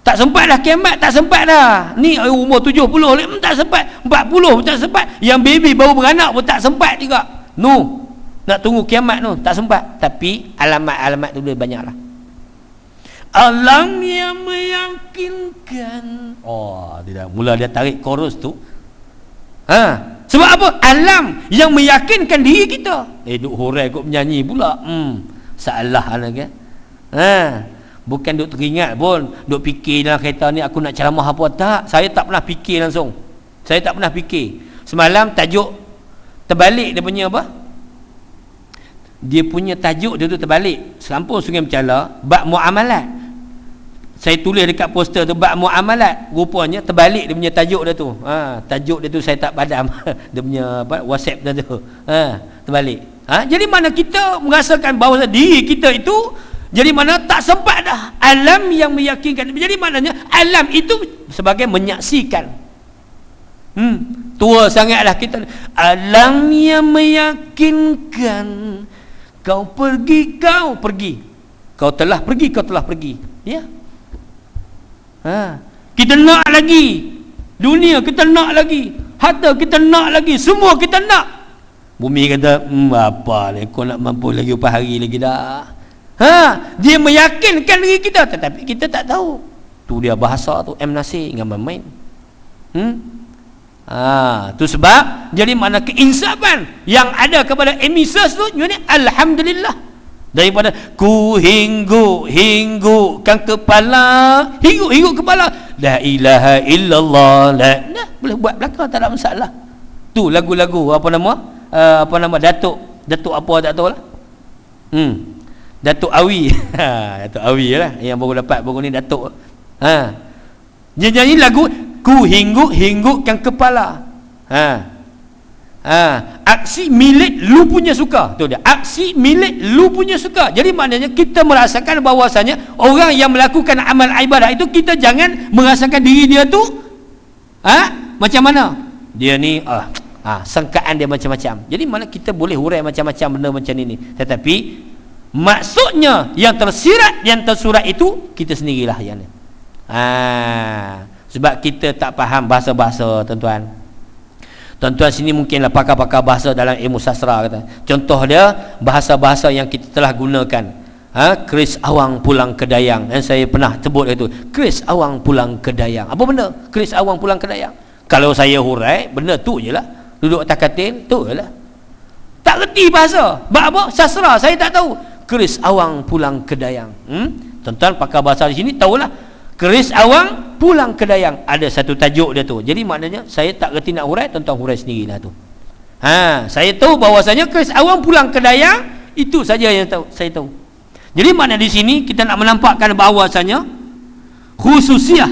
Tak sempat dah kiamat, tak sempat dah. Ni umur 70 tak sempat, 40 tak sempat. Yang baby baru beranak pun tak sempat juga. No, nak tunggu kiamat tu tak sempat. Tapi alamat-alamat tu dia banyak lah. Alam yang meyakinkan. Oh, dia dah mula dia tarik chorus tu. Sebab apa? Alam yang meyakinkan diri kita. Duk hurai kot menyanyi pula. Salah lah kan. Bukan duk teringat pun, duk fikir dalam kereta ni aku nak ceramah apa. Tak, saya tak pernah fikir langsung. Saya tak pernah fikir. Semalam tajuk terbalik dia punya apa? Dia punya tajuk dia tu terbalik. Serampung Sungai Mencala, bab muamalat. Saya tulis dekat poster tu bab muamalat. Rupanya terbalik dia punya tajuk dia tu. Tajuk dia tu saya tak padam. Dia punya apa, WhatsApp dia tu. Terbalik. Jadi mana kita merasakan bahawa diri kita itu, jadi mana tak sempat dah. Alam yang meyakinkan. Jadi maknanya alam itu sebagai menyaksikan. Tua sangatlah kita. Alam yang meyakinkan. Kau pergi. Kau telah pergi. Ya. Kita nak lagi. Dunia kita nak lagi. Harta kita nak lagi. Semua kita nak. Bumi kata, apa ni, kau nak mampu lagi upah hari lagi dah. Dia meyakinkan diri kita, tetapi kita tak tahu. Tu dia bahasa tu, M. Nasir dengan bermain. Tu sebab jadi mana keinsafan yang ada kepada emisers tu, ni alhamdulillah. Daripada ku hinggukkan kepala, hingguk kepala, la ilaha illallah, boleh buat belakang, tak ada masalah. Tu lagu-lagu apa nama Datuk apa tak tahu lah. Datuk Awi. Datuk Awi lah yang baru dapat baru ni Datuk. Dia nyanyi lagu ku hinggukkan kepala. Aksi milik lu punya suka. Tu dia. Aksi milik lu punya suka. Jadi maknanya kita merasakan bahawasanya orang yang melakukan amal ibadah itu, kita jangan merasakan diri dia tu macam mana. Dia ni sangkaan dia macam-macam. Jadi mana kita boleh hurai macam-macam benda macam ini. Tetapi maksudnya yang tersirat, yang tersurat itu kita sendirilah yang ni. Sebab kita tak faham bahasa-bahasa, tuan-tuan sini mungkinlah pakar-pakar bahasa dalam ilmu sastra kata. Contoh dia bahasa-bahasa yang kita telah gunakan. Keris awang pulang ke Dayang. Saya pernah sebut itu. Keris awang pulang ke Dayang. Apa benda? Keris awang pulang ke Dayang. Kalau saya hurai, benda tu je lah. Duduk atas katil, tu je lah. Tak reti bahasa. Sebab apa? Sastra saya tak tahu. Keris awang pulang ke Dayang. Tuan-tuan pakar bahasa di sini tahulah. Keris awang pulang ke Dayang. Ada satu tajuk dia tu. Jadi maknanya saya tak reti nak hurai, tuan-tuan hurai sendirilah tu. Saya tahu bahawasanya keris awang pulang ke Dayang, itu saja yang saya tahu. Jadi makna di sini kita nak menampakkan bahawasanya khususiah.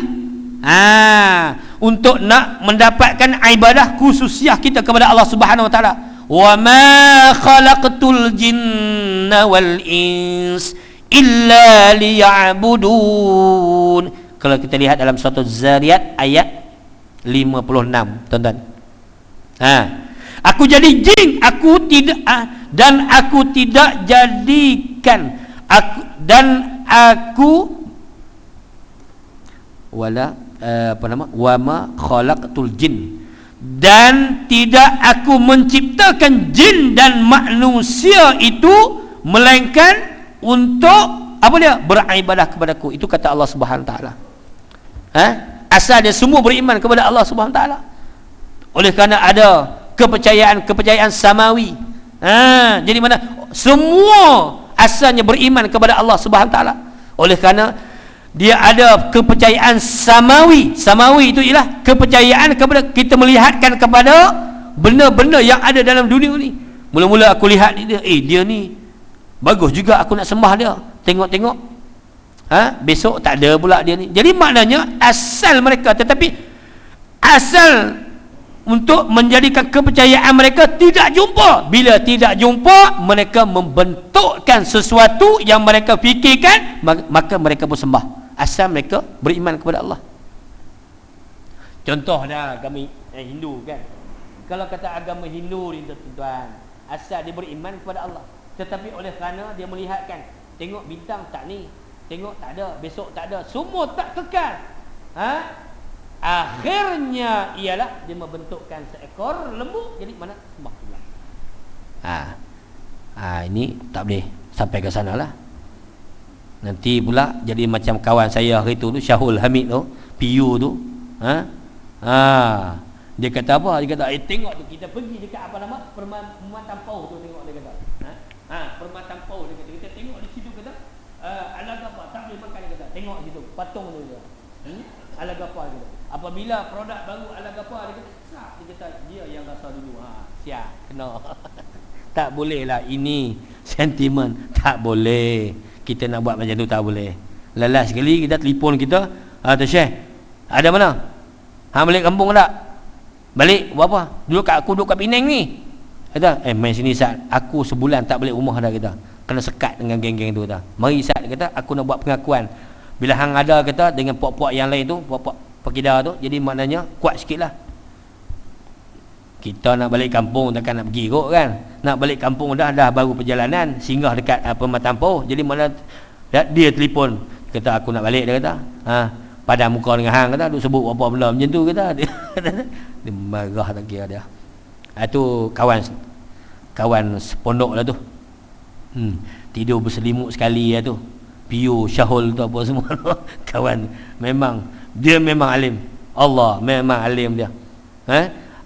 Untuk nak mendapatkan ibadah khususiah kita kepada Allah Subhanahu Wa Taala. Wa ma khalaqtul jinna wal ins illa liya'budun. Kalau kita lihat dalam surah Zariyat ayat 56, tuan-tuan. Aku jadi jin, aku tidak dan aku tidak jadikan aku wala wa ma khalaqtul jin, dan tidak aku menciptakan jin dan manusia itu melainkan untuk apa dia? Beribadah kepadaku. Itu kata Allah Subhanahu taala. Asal dia semua beriman kepada Allah Subhanahu taala. Oleh kerana ada kepercayaan samawi. Jadi mana semua asalnya beriman kepada Allah Subhanahu taala. Oleh kerana dia ada kepercayaan samawi. Samawi itu ialah kepercayaan kepada kita melihatkan kepada benda-benda yang ada dalam dunia ni. Mula-mula aku lihat dia, dia ni bagus juga, aku nak sembah dia. Tengok-tengok, besok tak ada pula dia ni. Jadi maknanya asal mereka, tetapi asal untuk menjadikan kepercayaan mereka tidak jumpa. Bila tidak jumpa, mereka membentukkan sesuatu yang mereka fikirkan, maka mereka bersembah, asal mereka beriman kepada Allah. Contoh dah agama Hindu kan. Kalau kata agama Hindu ni tuan-tuan, asal dia beriman kepada Allah, tetapi oleh kerana dia melihatkan, tengok bintang tak ni, tengok tak ada, besok tak ada, semua tak kekal. Akhirnya ialah dia membentukkan seekor lembu, jadi mana sembah pula. Ini tak boleh sampai ke sana lah. Nanti pula jadi macam kawan saya hari tu Syahul Hamid tu, PU tu. Dia kata apa? Dia kata, tengok tu, kita pergi dekat apa nama? Permatan Pau tu, tengok dia kata. Permatan Pau dia kata, kita tengok di situ kata, Alagapa tak boleh makan, dia kata. Tengok situ, patung tu dia. Alagapa dia kata. Apabila produk baru Alagapa, dia kata, dia kata dia yang rasa dulu. Siap, kena. Tak boleh lah, ini sentimen, tak boleh. Kita nak buat macam tu tak boleh. Lalas sekali kita telefon kita, Tuan Syekh, ada mana? Balik kampung tak? Balik buat apa? Dulu aku duduk kat Penang ni. Kata, main sini Sat, aku sebulan tak balik rumah dah, kita kena sekat dengan geng-geng tu. Mari Sat, kata, aku nak buat pengakuan. Bila hang ada, kata, dengan puak-puak yang lain tu, puak-puak Pekida tu, jadi maknanya kuat sikit lah. Kita nak balik kampung takkan nak pergi kot kan. Nak balik kampung dah baru perjalanan, singgah dekat Permatan Pau. Jadi mana dia telefon, kata aku nak balik, dia kata. Padam muka dengan hang, kata, duk sebut apa benda macam tu, kata. Dia marah tak kira dia. Itu kawan sepondok lah tu. Tidur berselimut sekali lah tu. Piu, Syahul tu apa semua tu. Kawan dia memang alim. Allah memang alim dia.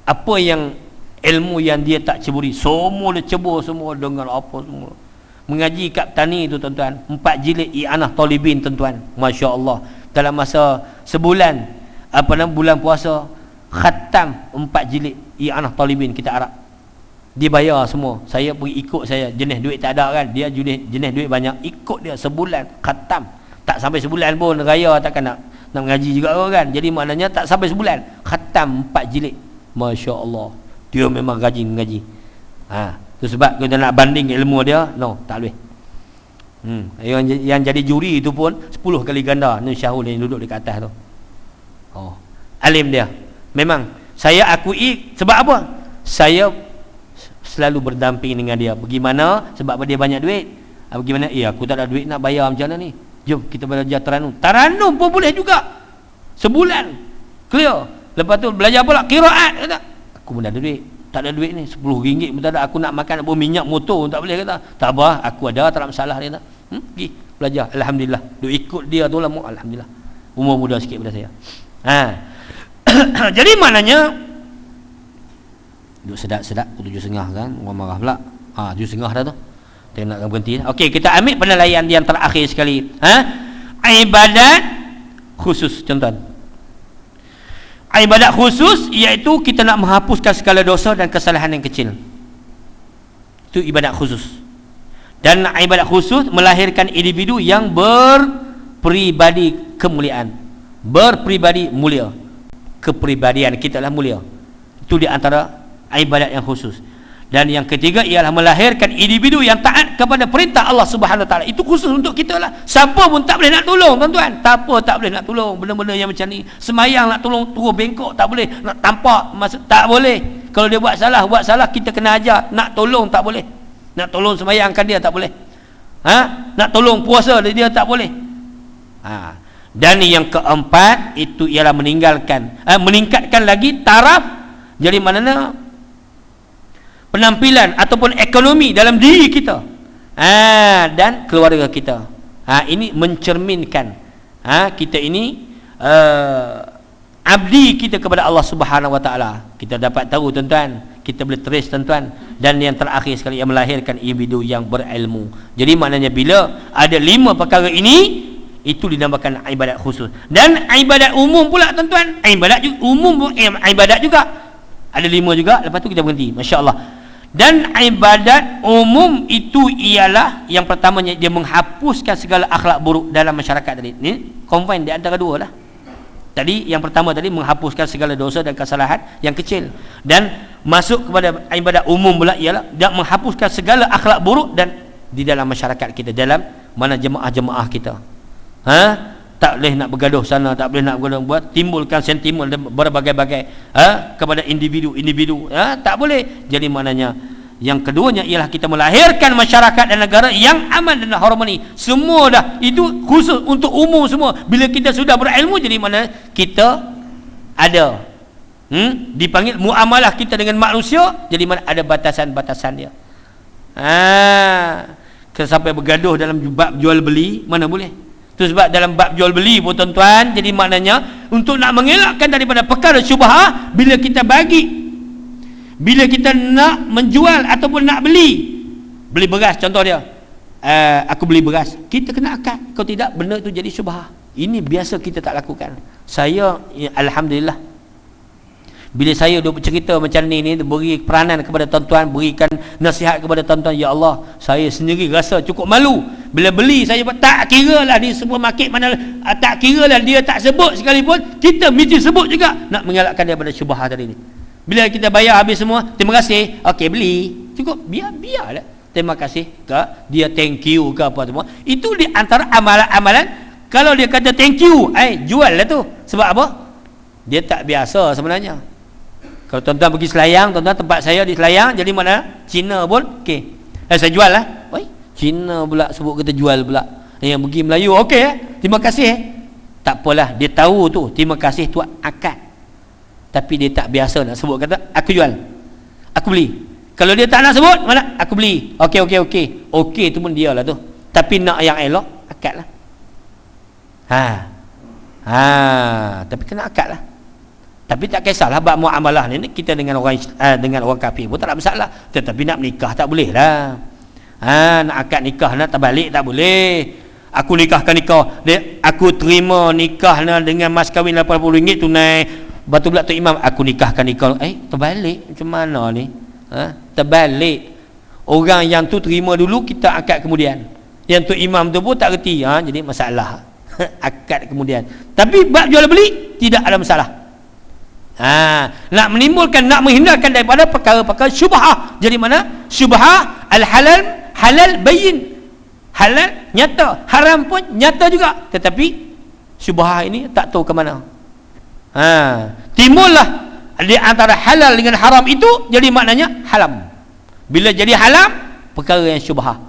Apa yang ilmu yang dia tak ceburi, semua dia cebur semua dengan apa semua. Mengaji kat petani tu tuan-tuan, 4 jilid I'anah Talibin tuan-tuan. Masya-Allah. Dalam masa sebulan, bulan puasa, khatam 4 jilid I'anah Talibin kita Arab. Dia bayar semua. Saya pergi ikut saya, jenis duit tak ada kan. Dia jenis duit banyak, ikut dia sebulan khatam. Tak sampai sebulan pun raya takkan nak mengaji juga kan. Jadi maknanya tak sampai sebulan khatam 4 jilid. Masya-Allah. Dia memang rajin mengaji. Tu sebab kita nak banding ilmu dia, tak boleh. Yang jadi juri itu pun 10 kali ganda ni Syahul yang duduk dekat atas tu. Alim dia. Memang saya akui. Sebab apa? Saya selalu berdamping dengan dia. Bagaimana? Sebab dia banyak duit. Bagaimana? Aku tak ada duit nak bayar macam mana ni. Jom kita belajar Taranum. Taranum pun boleh juga. Sebulan clear. Lepas tu belajar pula qiraat, kata. Aku pun ada duit. Tak ada duit ni, RM10 pun tak ada. Aku nak makan minyak motor pun tak boleh, kata. Tak apa, aku ada, tak ada masalah, dia kata. Pergi belajar. Alhamdulillah. Duk ikut dia tu lama. Alhamdulillah. Umur muda sikit pada saya. Jadi maknanya duk sedap-sedap 7.30 kan. Orang marah pula. 7.30 dah tu. Kita nak berhenti. Okey, kita ambil penilaian yang terakhir sekali. Ibadat khusus, contoh. Ibadat khusus iaitu kita nak menghapuskan segala dosa dan kesalahan yang kecil. Itu ibadat khusus. Dan ibadat khusus melahirkan individu yang berpribadi kemuliaan. Berpribadi mulia. Kepribadian kita lah mulia. Itu di antara ibadat yang khusus. Dan yang ketiga ialah melahirkan individu yang taat kepada perintah Allah Subhanahu Wa Taala. Itu khusus untuk kita lah. Siapa pun tak boleh nak tolong tuan-tuan. Tak boleh nak tolong benda-benda yang macam ni. Semayang nak tolong turun bengkok tak boleh. Nak tampak tak boleh. Kalau dia buat salah kita kena ajar. Nak tolong tak boleh. Nak tolong semayangkan dia tak boleh. Nak tolong puasa dia tak boleh. Dan yang keempat itu ialah meningkatkan lagi taraf. Jadi maknanya penampilan ataupun ekonomi dalam diri kita dan keluarga kita. Ini mencerminkan kita ini abdi kita kepada Allah Subhanahu Wa Taala. Kita dapat tahu tuan-tuan, kita boleh trace tuan-tuan. Dan yang terakhir sekali yang melahirkan individu yang berilmu. Jadi maknanya bila ada 5 perkara ini, itu dinamakan ibadat khusus. Dan ibadat umum pula tuan-tuan, ibadat umum ibadat juga ada 5 juga. Lepas tu kita berhenti. Masya-Allah. Dan ibadat umum itu ialah yang pertamanya dia menghapuskan segala akhlak buruk dalam masyarakat tadi. Ni combine di antara dua lah. Tadi yang pertama tadi menghapuskan segala dosa dan kesalahan yang kecil, dan masuk kepada ibadah umum pula ialah dan menghapuskan segala akhlak buruk dan di dalam masyarakat kita, dalam mana jemaah-jemaah kita. Tak boleh nak bergaduh sana, tak boleh nak bergaduh buat timbulkan sentimen dan berbagai-bagai kepada individu, tak boleh. Jadi maknanya yang keduanya ialah kita melahirkan masyarakat dan negara yang aman dan harmoni. Semua dah itu khusus untuk umum semua. Bila kita sudah berilmu, jadi mana kita ada dipanggil muamalah kita dengan manusia, jadi mana ada batasan-batasan dia. Sampai bergaduh dalam bab jual beli, mana boleh. Itu sebab dalam bab jual beli pun tuan-tuan, jadi maknanya untuk nak mengelakkan daripada perkara syubhah, bila kita nak menjual ataupun nak beli beras, contoh dia, aku beli beras, kita kena akad. Kalau tidak, benda itu jadi syubhah. Ini biasa kita tak lakukan. Saya alhamdulillah, bila saya duk bercerita macam ni beri peranan kepada tuan-tuan, berikan nasihat kepada tuan-tuan, ya Allah, saya sendiri rasa cukup malu. Bila beli, saya tak kira lah di supermarket mana, tak kira lah dia tak sebut sekalipun, kita mesti sebut juga, nak mengelakkan daripada syubhah tadi ni. Bila kita bayar habis semua, terima kasih, okey beli, cukup, biarlah terima kasih ke dia, thank you ke apa semua. Itu di antara amalan-amalan. Kalau dia kata thank you, jual lah tu. Sebab apa? Dia tak biasa sebenarnya. Kalau tuan-tuan pergi Selayang, tuan-tuan, tempat saya di Selayang, jadi mana Cina pun okey, saya jual lah. Cina pula sebut kita jual pula. Yang pergi Melayu, okey, terima kasih. Tak apalah, dia tahu tu terima kasih tu akad. Tapi dia tak biasa nak sebut, kata aku jual, aku beli. Kalau dia tak nak sebut, mana aku beli, okey tu pun dia lah tu. Tapi nak yang elok, akad lah. Tapi kena akad lah. Tapi tak kisahlah bab muamalah ni, kita dengan orang kafir pun tak ada masalah. Tetapi nak menikah tak boleh lah. Nak akad nikah nak terbalik tak boleh. Aku nikahkan nikah, aku terima nikah dengan mas kahwin RM80 tunai. Batu pula tu imam, aku nikahkan nikah, terbalik macam mana ni? Terbalik. Orang yang tu terima dulu, kita akad kemudian. Yang tu imam tu pun tak reti, jadi masalah. Akad kemudian. Tapi bab jual beli tidak ada masalah. Nak menimbulkan, nak menghindarkan daripada perkara-perkara syubhah. Jadi mana? Syubhah halal bayin. Halal nyata, haram pun nyata juga. Tetapi syubhah ini tak tahu ke mana. Timbullah di antara halal dengan haram itu, jadi maknanya haram. Bila jadi haram, perkara yang syubhah.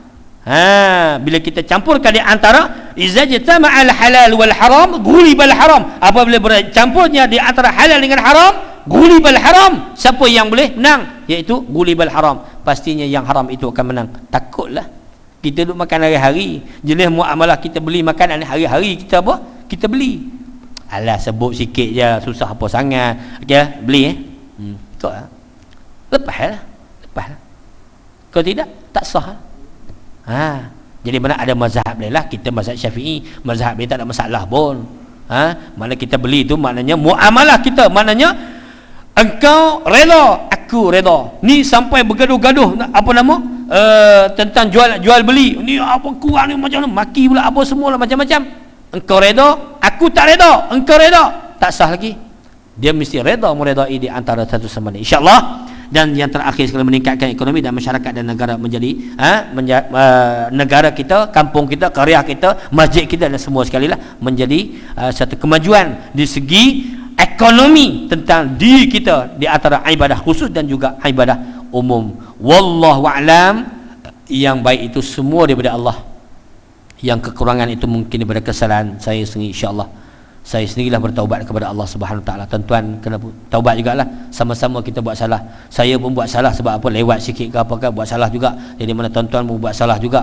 Bila kita campurkan di antara iza jatama'al halal wal haram ghulibal haram, apabila bercampurnya di antara halal dengan haram, ghulibal haram, siapa yang boleh menang? Iaitu ghulibal haram, pastinya yang haram itu akan menang. Takutlah kita duk makan hari-hari, jenis muamalah kita beli makanan hari-hari, kita apa? Kita beli. Alah, sebut sikit je, susah apa sangat. Okey, beli ikut lah. Lepaslah. Kalau tidak, tak sah. Jadi mana ada mazhab lain lah, kita mazhab Syafi'i, mazhab ni tak ada masalah pun. Mana kita beli tu maknanya muamalah kita, maknanya engkau reda, aku reda. Ni sampai bergaduh-gaduh apa nama? Tentang jual beli. Ni apa kurang ni macam mana? Maki pula apa semualah macam-macam. Engkau reda, aku tak reda. Engkau reda, tak sah lagi. Dia mesti reda meredai di antara satu sama lain, insya-Allah. Dan yang terakhir sekali, meningkatkan ekonomi dan masyarakat dan negara menjadi negara kita, kampung kita, karya kita, masjid kita dan semua sekali lah menjadi satu kemajuan di segi ekonomi tentang diri kita, di antara ibadah khusus dan juga ibadah umum. Wallahu a'lam. Yang baik itu semua daripada Allah, yang kekurangan itu mungkin daripada kesalahan saya sendiri. InsyaAllah saya sendirilah bertaubat kepada Allah Subhanahu Wa Taala. Tuan-tuan kena taubat jugalah, sama-sama kita buat salah. Saya pun buat salah, sebab apa? Lewat sikit ke apa ke, buat salah juga. Jadi mana tuan-tuan pun buat salah juga.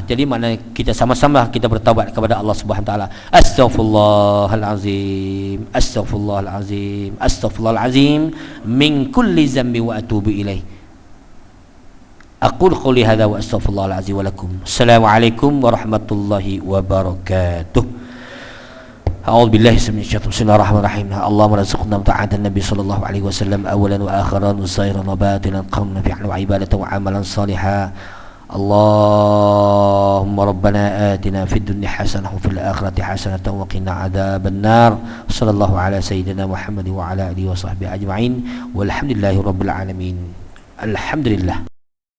Jadi mana kita sama-sama kita bertaubat kepada Allah Subhanahu Wa Taala. Astaghfirullahalazim, astaghfirullahalazim, astaghfirullahalazim min kulli zambi wa atubu ilaih. Aqul qouli hadza wa astaghfirullahalazim wa lakum. Assalamualaikum warahmatullahi wabarakatuh. A'udzu billahi minasyaitonir rajim. Bismillahirrahmanirrahim. Allahumma rzuqna ta'atan nabi sallallahu alaihi wasallam awalan wa akhiran wa zahiran wa batinan qawlan nafi'an wa ibadatan wa amalan salihan. اللهم ربنا آتنا في الدنيا حسنة وفي الآخرة حسنة وقنا عذاب النار. صلى الله على سيدنا محمد وعلى آله وصحبه أجمعين والحمد لله رب العالمين. الحمد لله.